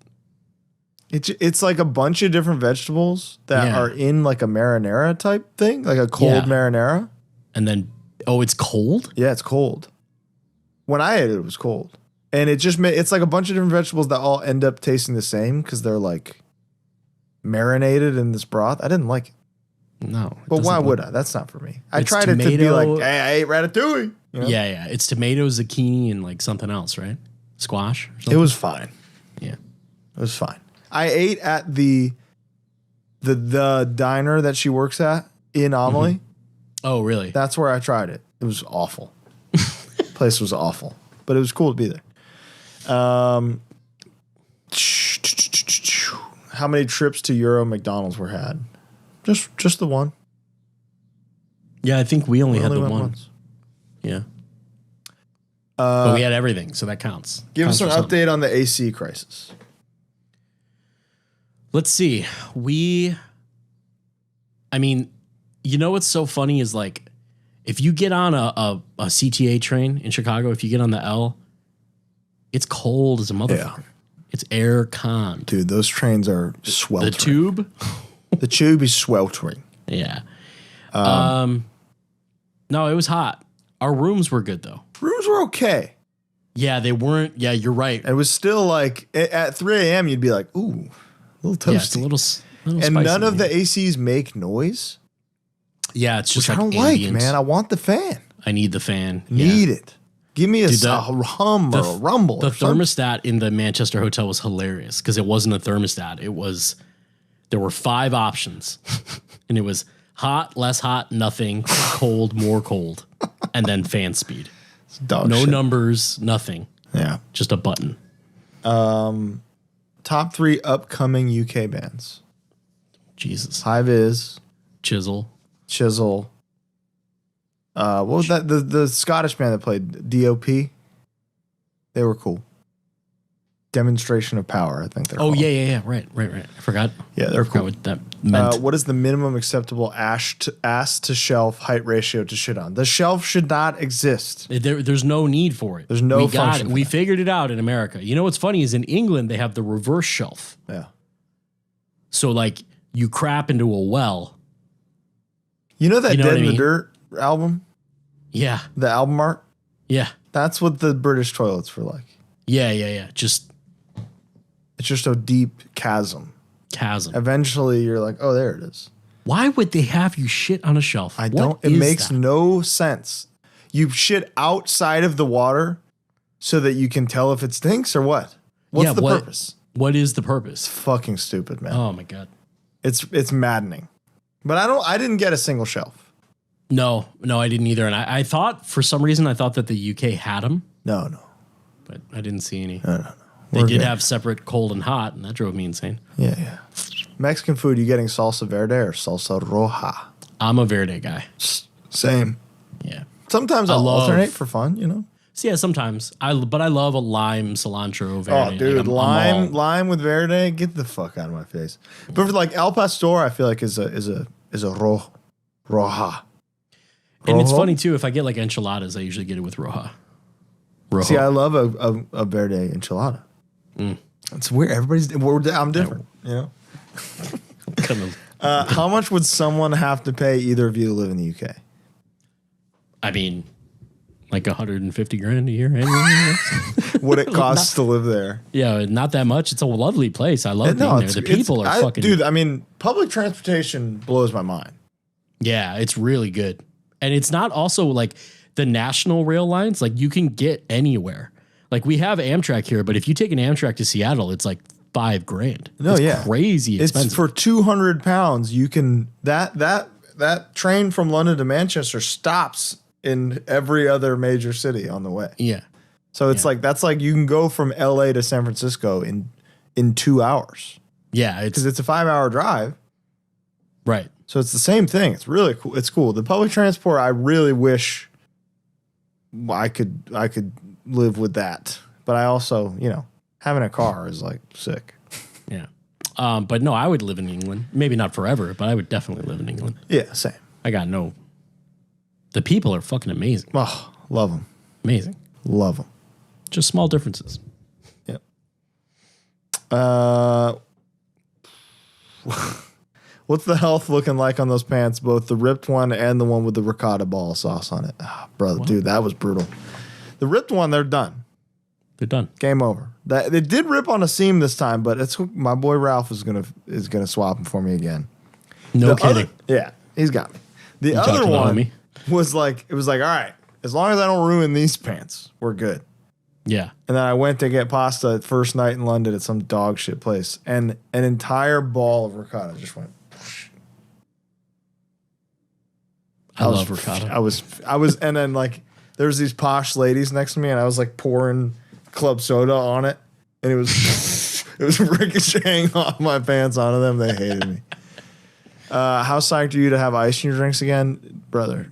It's like a bunch of different vegetables that are in like a marinara type thing, like a cold marinara. And then, it's cold? Yeah, it's cold. When I ate it, it was cold. And it just it's like a bunch of different vegetables that all end up tasting the same because they're like marinated in this broth. I didn't like it. No. But why would I? That's not for me. I tried it to be like, hey, I ate ratatouille. You know? Yeah. It's tomato, zucchini, and like something else, right? Squash. Or something? It was fine. Yeah. It was fine. I ate at the diner that she works at in Amelie. Mm-hmm. Oh, really? That's where I tried it. It was awful. Place was awful, but it was cool to be there. How many trips to Euro McDonald's were had? Just the one. Yeah, I think we only had the went one. once. Yeah. But we had everything, so that counts. Give us Counts an for something. update on the AC crisis. Let's see. I mean, you know what's so funny is like, if you get on a CTA train in Chicago, if you get on the L, it's cold as a motherfucker. Yeah. It's air con. Dude, those trains are sweltering. The tube? The tube is sweltering. Yeah. No, it was hot. Our rooms were good though. Rooms were okay. Yeah, they weren't. Yeah, you're right. It was still like at 3 a.m. you'd be like, ooh, a little toasty. Yeah, it's a little and spicy, none of man. the ACs make noise. Yeah, it's just Which like I don't like, ambient. man. I want the fan. I need the fan. Need it. Give me a Dude, hum or a rumble. The or something. thermostat in the Manchester hotel was hilarious because it wasn't a thermostat. There were 5 options, and it was hot, less hot, nothing, cold, more cold, and then fan speed. Dog No shit. numbers, nothing. Yeah. Just a button. Top 3 upcoming UK bands. Jesus. High Vis, Chisel. What was that? The Scottish band that played DOP. They were cool. Demonstration of Power, I think they're called. Yeah. Right. I forgot. Yeah, they're I forgot cool. what that meant. What is the minimum acceptable ass to shelf height ratio to shit on? The shelf should not exist. There's no need for it. There's no we got function it. for We that. figured it out in America. You know what's funny is in England they have the reverse shelf. Yeah. So like you crap into a well. You know that You know Dead what I in the mean? Dirt album? Yeah. The album art? Yeah. That's what the British toilets were like. Yeah. Just It's just a deep chasm. chasm. Eventually you're like, oh, there it is. Why would they have you shit on a shelf? It makes no sense. You shit outside of the water so that you can tell if it stinks or what? What's the purpose? What is the purpose? Fucking stupid, man. Oh my God. It's maddening. But I didn't get a single shelf. No, I didn't either. And I thought for some reason, I thought that the UK had them, No. but I didn't see any. No. They We're did good. have separate cold and hot, and that drove me insane. Yeah. Mexican food, you getting salsa verde or salsa roja? I'm a Verde guy. Same. Yeah. Sometimes I'll alternate for fun, you know? So yeah, sometimes. But I love a lime cilantro Verde. Oh, dude, Like, I'm all- lime with verde, get the fuck out of my face. But for like El Pastor, I feel like is a roja. And it's Rojo? funny too, if I get like enchiladas, I usually get it with Roja. Rojo. See, I love a verde enchilada. It's weird. I'm different, you know? Kind of- How much would someone have to pay either of you to live in the UK? I mean, like 150 grand a year annually. What it costs to live there? Yeah, not that much. It's a lovely place. I love being there. The people are fucking. Dude, I mean, public transportation blows my mind. Yeah, it's really good. And it's not also like the national rail lines. Like you can get anywhere. Like we have Amtrak here, but if you take an Amtrak to Seattle, it's like $5,000. No, it's yeah. crazy expensive. It's for 200 pounds. You can that train from London to Manchester stops in every other major city on the way. Yeah. So it's like that's like you can go from LA to San Francisco in 2 hours. Yeah, Because it's a 5-hour drive. right. So it's the same thing. It's really cool. It's cool. The public transport, I really wish I could live with that. But I also, having a car is like sick. Yeah. But no, I would live in England. Maybe not forever, but I would definitely live in England. Yeah, same. The people are fucking amazing. Oh, love them. Amazing. Love them. Just small differences. Yep. What's the health looking like on those pants? Both the ripped one and the one with the ricotta ball sauce on it. Oh, brother, dude, that was brutal. The ripped one, they're done. They're done. Game over. That it did rip on a seam this time, but it's my boy Ralph is gonna swap them for me again. No kidding. Yeah, he's got me. The other one was like, it was like, all right, as long as I don't ruin these pants, we're good. Yeah. And then I went to get pasta first night in London at some dog shit place, and an entire ball of ricotta just went. I love ricotta. I was, and then like there's these posh ladies next to me, and I was like pouring club soda on it, and it was it was ricocheting off my pants onto them. They hated me. How psyched are you to have ice in your drinks again, brother?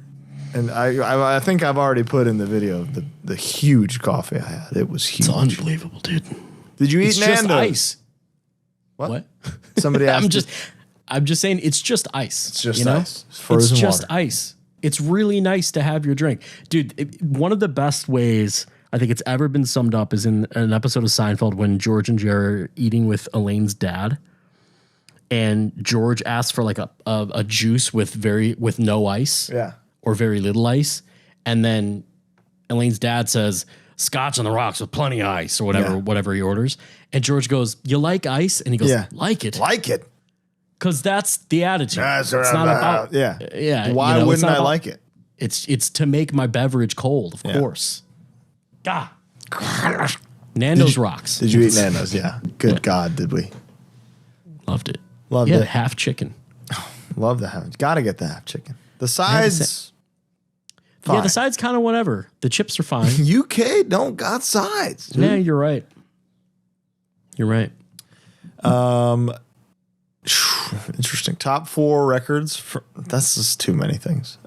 And I think I've already put in the video of the huge coffee I had. It was huge. It's unbelievable, dude. Did you eat it's Nando's? Just ice. What? Somebody asked. I'm just saying it's just ice. It's just ice. It's it's just ice. It's really nice to have your drink. Dude, one of the best ways I think it's ever been summed up is in an episode of Seinfeld when George and Jerry are eating with Elaine's dad. And George asks for like a juice with no ice. Yeah. Or very little ice. And then Elaine's dad says, scotch on the rocks with plenty of ice or whatever he orders. And George goes, you like ice? And he goes, like it. Like it. Because that's the attitude. That's it's not about. Yeah. Why wouldn't I like it? It's to make my beverage cold, of course. God. Nando's rocks. Did you eat Nando's? Yeah. Good God, did we? Loved it. Loved it. Half chicken. Love the half. Got to get the half chicken. The sides. Yeah, the sides kind of whatever. The chips are fine. UK don't got sides. Dude. Yeah, you're right. You're right. Interesting. Top 4 records. That's just too many things.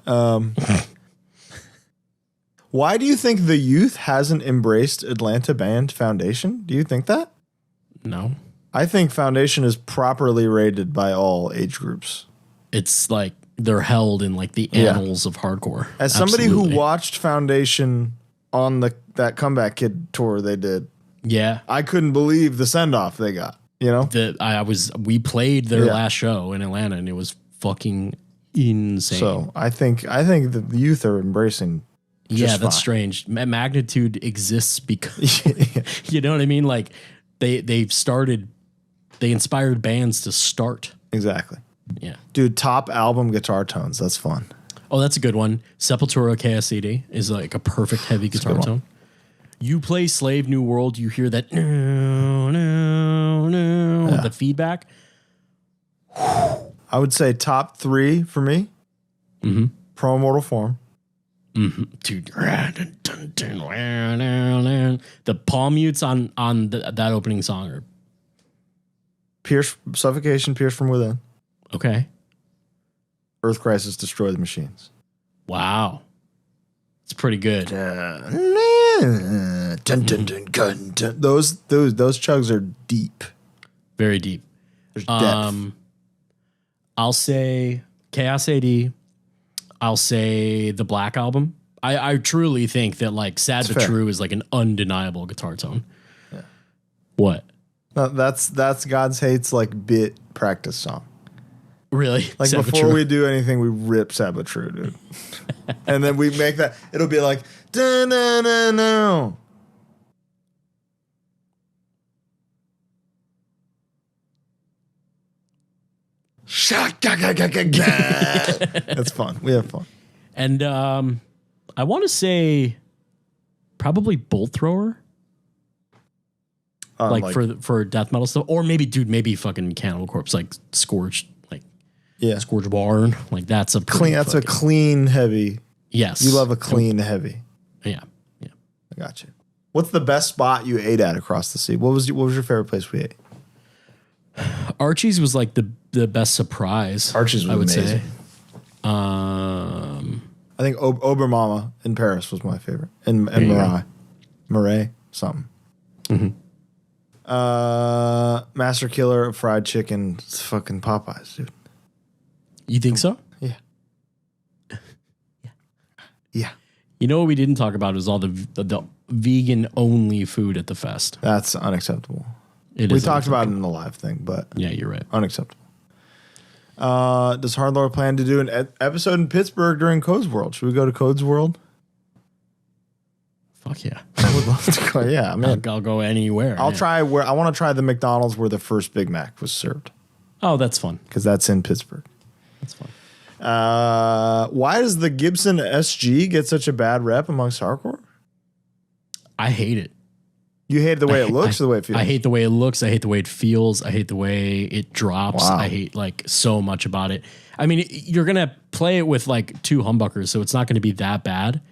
Why do you think the youth hasn't embraced Atlanta Band Foundation? Do you think that? No. I think Foundation is properly rated by all age groups. It's like they're held in like the annals of hardcore. As somebody who watched Foundation on that Comeback Kid tour they did, I couldn't believe the send off they got. You know, we played their last show in Atlanta and it was fucking insane. So I think the youth are embracing. That's strange. Magnitude exists because you know what I mean. Like they inspired bands to start. Exactly. Yeah. Dude, top album guitar tones. That's fun. Oh, that's a good one. Sepultura KSCD is like a perfect heavy guitar tone. You play Slave New World, you hear that the feedback. I would say top 3 for me. Mm-hmm. Pro Mortal Form. Mm-hmm. Dude, the palm mutes on that opening song are Suffocation, Pierce from Within. Okay. Earth Crisis, Destroy the Machines. Wow. It's pretty good. Those chugs are deep. Very deep. There's depth. I'll say Chaos AD. I'll say the Black Album. I truly think that like Sad But True is like an undeniable guitar tone. Yeah. What? No, that's God's Hate's like bit practice song. Really? Like Sad before we do anything, we rip Sad But True, dude. And then we make that. It'll be like da-na-na-na. That's fun. We have fun. And I want to say probably Bolt Thrower. Like for death metal stuff. Or maybe fucking Cannibal Corpse, like Scorched, like Scorched Barn. Like that's a clean. That's a clean heavy. Yes. You love a clean heavy. Yeah. I got you. What's the best spot you ate at across the sea? What was your favorite place we ate? Archie's was like the best surprise. Archie's was amazing. Say. I think Obermama in Paris was my favorite. And Marais, something. Mm-hmm. Master Killer of Fried Chicken. It's fucking Popeyes, dude. You think so? Yeah. Yeah. You know what we didn't talk about is all the vegan only food at the fest. That's unacceptable. We talked about it in the live thing, but yeah, you're right. Unacceptable. Does HardLore plan to do an episode in Pittsburgh during Codes World? Should we go to Codes World? Fuck yeah. I would love to go. Yeah, I mean, I'll go anywhere. I'll yeah. try where I want to try the McDonald's where the first Big Mac was served Oh, that's fun. because that's in Pittsburgh. That's fun. Why does the Gibson SG get such a bad rep amongst hardcore? I hate it. You hate the way it looks or the way it feels? I hate the way it looks. I hate the way it feels. I hate the way it drops. Wow. I hate like so much about it. I mean, you're going to play it with like 2 humbuckers, so it's not going to be that bad.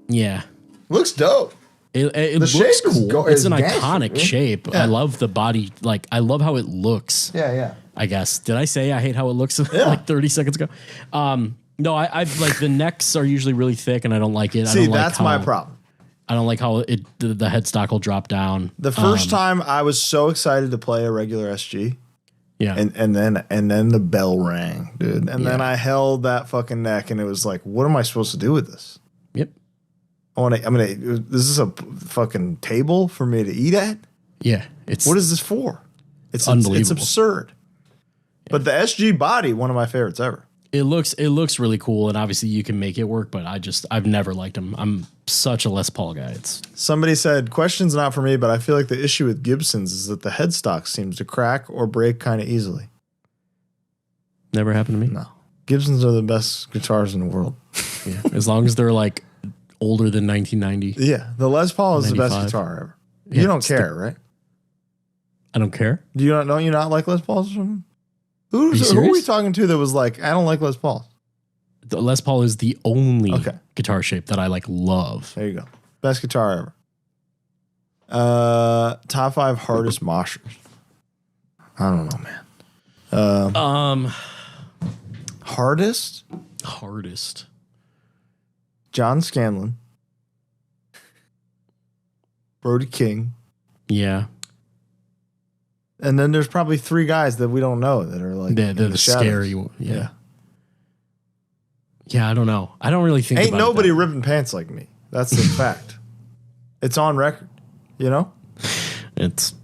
Yeah. Looks dope. It The looks shape is cool. It's an gangster, iconic dude. shape. Yeah. I love the body. Like, I love how it looks. Yeah. I guess. Did I say I hate how it looks like 30 seconds ago? No, I've like the necks are usually really thick and I don't like it. See, I don't like that's my problem. I don't like how the headstock will drop down. The first time I was so excited to play a regular SG. Yeah. And then the bell rang, dude. And then Yeah. I held that fucking neck and it was like, what am I supposed to do with this? Yep. This is a fucking table for me to eat at? Yeah. What is this for? It's unbelievable. It's absurd. But the SG body, one of my favorites ever. It looks really cool, and obviously you can make it work, but I've never liked them. I'm such a Les Paul guy. Somebody said, question's not for me, but I feel like the issue with Gibsons is that the headstock seems to crack or break kind of easily. Never happened to me. No. Gibsons are the best guitars in the world. Yeah. As long as they're like older than 1990. Yeah. The Les Paul is the best 95. guitar ever. Yeah, You don't it's care, right? I don't care. Don't you not like Les Pauls? Who are we serious? talking to that was like, I don't like Les Pauls? The Les Paul is the only Okay. guitar shape that I like love. There you go. Best guitar ever. Top 5 hardest moshers. I don't know, man. Hardest? Hardest. John Scanlon. Brody King. Yeah. And then there's probably 3 guys that we don't know that are like They're in the shadows. scary one. Yeah. Yeah, I don't know. I don't really think Ain't about nobody that. ripping pants like me. That's the fact. It's on record. You know? It's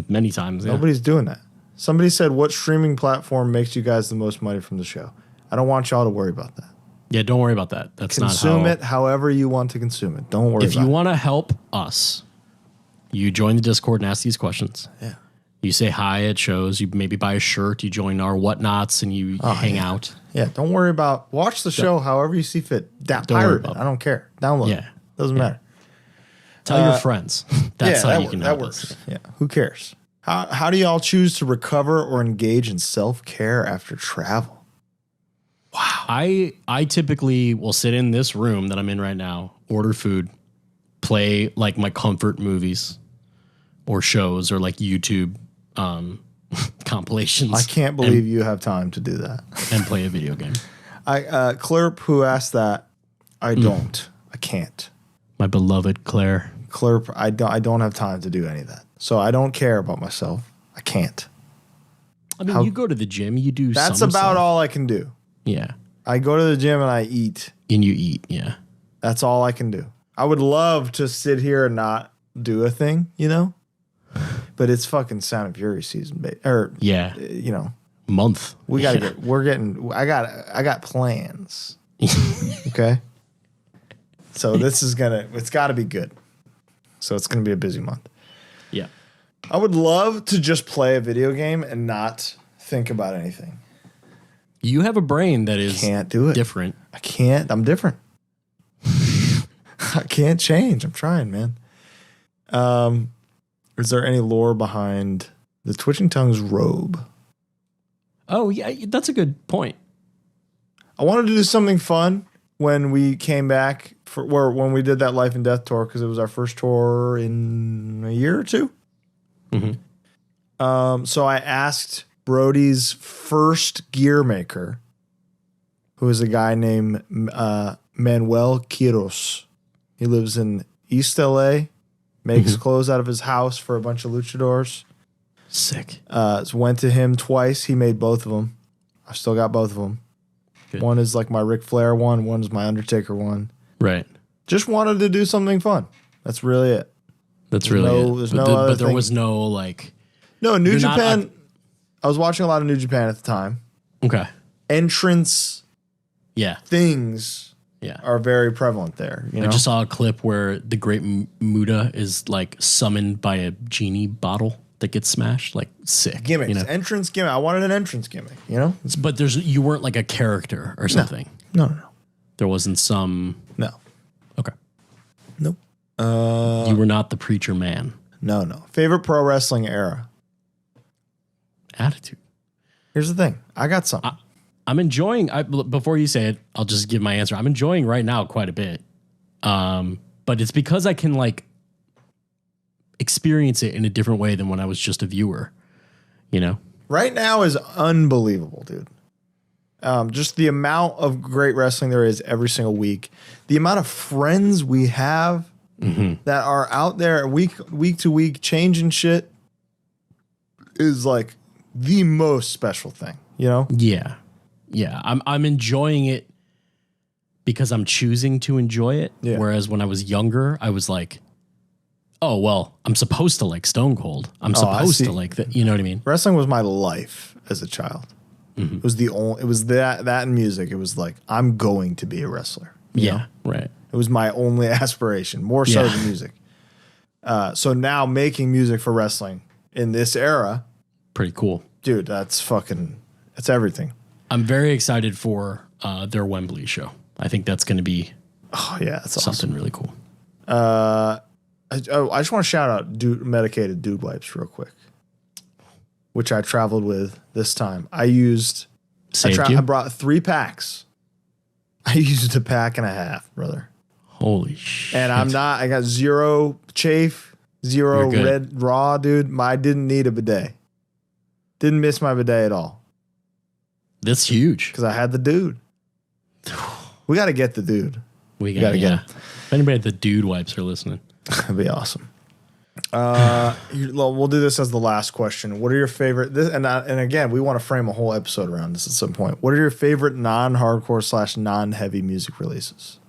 many times. Yeah. Nobody's doing that. Somebody said, what streaming platform makes you guys the most money from the show? I don't want y'all to worry about that. Yeah, don't worry about that. That's Consume not how. it however you want to consume it. Don't worry If about you it. want to help us, you join the Discord and ask these questions. Yeah. You say hi at shows. You maybe buy a shirt. You join our whatnots and you hang out. Yeah, don't worry about. Watch the show however you see fit. Don't Pirate worry it. about I don't care. Download Yeah. it. Doesn't matter. Tell your friends. That's how you can that help works. us. Yeah. Who cares? How do y'all choose to recover or engage in self-care after travel? I typically will sit in this room that I'm in right now, order food, play like my comfort movies or shows or like YouTube compilations. I can't believe you have time to do that. and play a video game. Clerp, who asked that, I don't. I can't. My beloved Claire. Clerp, I don't have time to do any of that. So I don't care about myself. I can't. I mean, you go to the gym, you do That's some about stuff. all I can do. Yeah. I go to the gym and I eat. And you eat, yeah. That's all I can do. I would love to sit here and not do a thing, you know? But it's fucking Sound and Fury season, Yeah. you know, Month. we gotta I got plans. Okay. So it's gotta be good. So it's gonna be a busy month. Yeah. I would love to just play a video game and not think about anything. You have a brain that is Can't do it. different. I can't. I'm different. I can't change. I'm trying, man. Is there any lore behind the Twitching Tongues robe? Oh, yeah, that's a good point. I wanted to do something fun when we came back when we did that Life and Death tour because it was our first tour in a year or two. Mm-hmm. So I asked Brody's first gear maker, who is a guy named Manuel Quiros. He lives in East LA, makes clothes out of his house for a bunch of luchadors. Sick. So went to him twice. He made both of them. I've still got both of them. Good. One is like my Ric Flair one. One is my Undertaker one. Right. Just wanted to do something fun. That's really it. That's There's really no- it. there's But, no other but there thing. was no like. No, New You're not Japan. I was watching a lot of New Japan at the time. Okay. Entrance Yeah. things are very prevalent there. You know? I just saw a clip where the Great Muda is like summoned by a genie bottle that gets smashed. Like sick gimmicks, you know? entrance gimmick. I wanted an entrance gimmick. You know, But you weren't like a character or something. no. There wasn't some. No. Okay. Nope. You were not the preacher man. No. Favorite pro wrestling era. Attitude. Here's the thing. I got something. I'm enjoying. Before you say it, I'll just give my answer. I'm enjoying right now quite a bit, but it's because I can like experience it in a different way than when I was just a viewer. You know, right now is unbelievable, dude. Just the amount of great wrestling there is every single week. The amount of friends we have that are out there week to week changing shit is like the most special thing, you know? Yeah. I'm enjoying it because I'm choosing to enjoy it. Yeah. Whereas when I was younger, I was like, oh, well, I'm supposed to like Stone Cold. I'm supposed to like that. You know what I mean? Wrestling was my life as a child. It was it was that and music. It was like, I'm going to be a wrestler. You know? Right. It was my only aspiration, more so than music. So now making music for wrestling in this era, Pretty cool. dude, that's everything. I'm very excited for their Wembley show. I think that's going to be That's something really cool. I just want to shout out medicated dude wipes real quick, which I traveled with this time. I brought 3 packs. I used a pack and a half, brother. Holy shit. And I got 0 chafe, 0 red raw, dude. I didn't need a bidet. Didn't miss my bidet at all. That's huge. Because I had the dude. We got to get the dude. We got to get him. If anybody at the dude wipes are listening. That'd be awesome. We'll do this as the last question. What are your favorite? And again, we want to frame a whole episode around this at some point. What are your favorite non-hardcore / non-heavy music releases?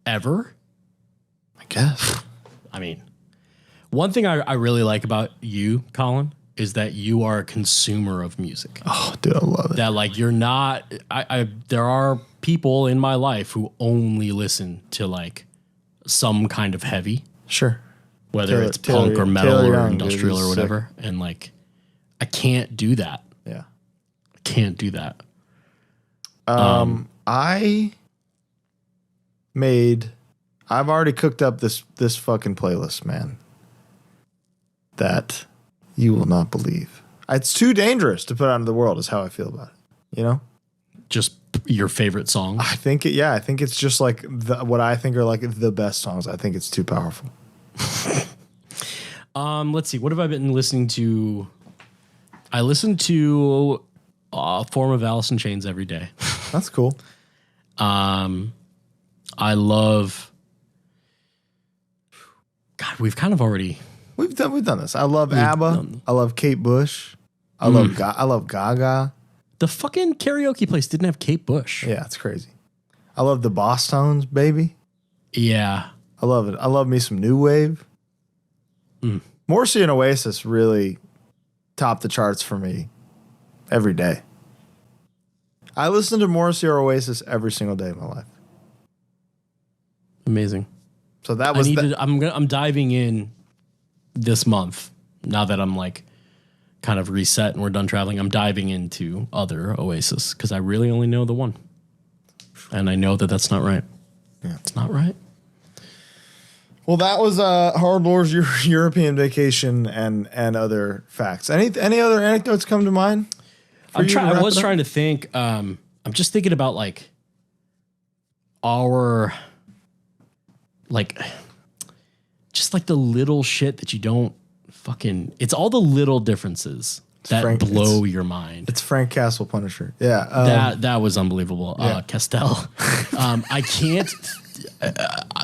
Ever? I guess. I mean, one thing I really like about you, Colin, is that you are a consumer of music. Oh, dude, I love it. That like you're not. There are people in my life who only listen to like some kind of heavy. Sure. Whether it's punk or metal or industrial or whatever. Sick. And like, I can't do that. Yeah. I can't do that. I've already cooked up this fucking playlist, man, that you will not believe. It's too dangerous to put out into the world is how I feel about it. You know? Just your favorite songs? I think it's just like what I think are like the best songs. I think it's too powerful. Let's see. What have I been listening to? I listen to a form of Alice in Chains every day. That's cool. I love. God, we've kind of already. We've done this. I love ABBA. I love Kate Bush. I love Gaga. The fucking karaoke place didn't have Kate Bush. Yeah, it's crazy. I love the Boss Tones, baby. Yeah. I love it. I love me some new wave. Morrissey and Oasis really top the charts for me every day. I listen to Morrissey or Oasis every single day of my life. Amazing. So that was. I'm diving in this month now that I'm like kind of reset and we're done traveling. I'm diving into other Oasis because I really only know the one, and I know that that's not right. Yeah, it's not right. Well, that was HardLore's European vacation and other facts. Any other anecdotes come to mind? I was trying to think. I'm just thinking about like our just like the little shit that you don't fucking. It's all the little differences that blow your mind. It's Frank Castle Punisher. Yeah, that was unbelievable. Yeah. Castell. I can't.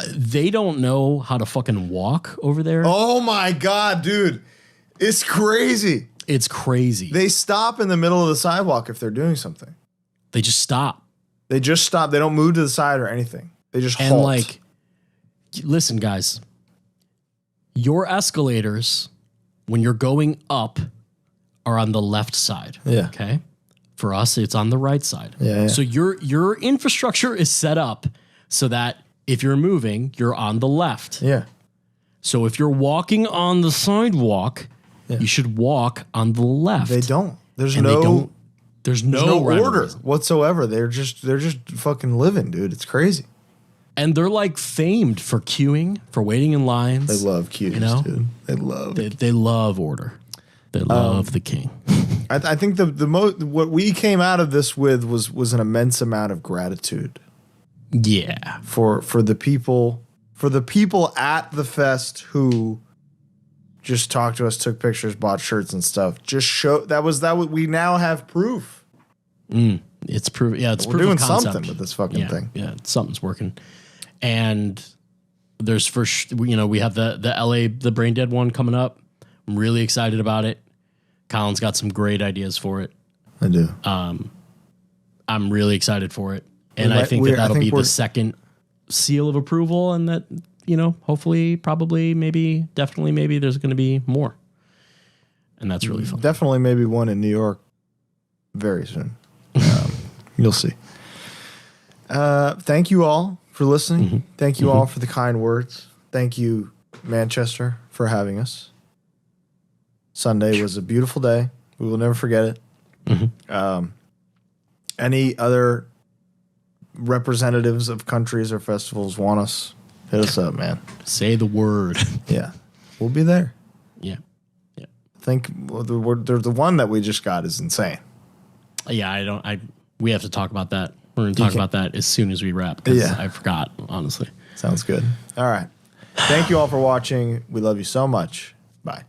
They don't know how to fucking walk over there. Oh my God, dude. It's crazy. It's crazy. They stop in the middle of the sidewalk if they're doing something. They just stop. They just stop. They don't move to the side or anything. They just halt. And like, listen, guys, your escalators, when you're going up, are on the left side. Yeah. Okay. For us, it's on the right side. Yeah. So your infrastructure is set up so that if you're moving, you're on the left. Yeah. So if you're walking on the sidewalk, you should walk on the left. They don't. There's And no there's no order whatsoever. They're just fucking living, dude. It's crazy. And they're like famed for queuing, for waiting in lines. They love queues, dude. They love. They love order. They love the king. I think the most what we came out of this with was an immense amount of gratitude. Yeah. For the people at the fest who just talked to us, took pictures, bought shirts and stuff. Just show that we now have proof. It's proof. Yeah, it's We're proof doing of concept. something with this fucking thing. Yeah, something's working. And there's we have the LA the Brain Dead one coming up. I'm really excited about it. Colin's got some great ideas for it. I do. I'm really excited for it. And I think that'll be the second seal of approval, and that, hopefully, probably, maybe, definitely, maybe there's going to be more. And that's really fun. Definitely maybe one in New York very soon. You'll see. Thank you all for listening. Mm-hmm. Thank you all for the kind words. Thank you, Manchester, for having us. Sunday was a beautiful day. We will never forget it. Mm-hmm. Any other representatives of countries or festivals want us, hit us up, man. Say the word. Yeah. We'll be there. Yeah. The one that we just got is insane. Yeah, we have to talk about that. We're going to talk about that as soon as we wrap, because I forgot, honestly. Sounds good. All right. Thank you all for watching. We love you so much. Bye.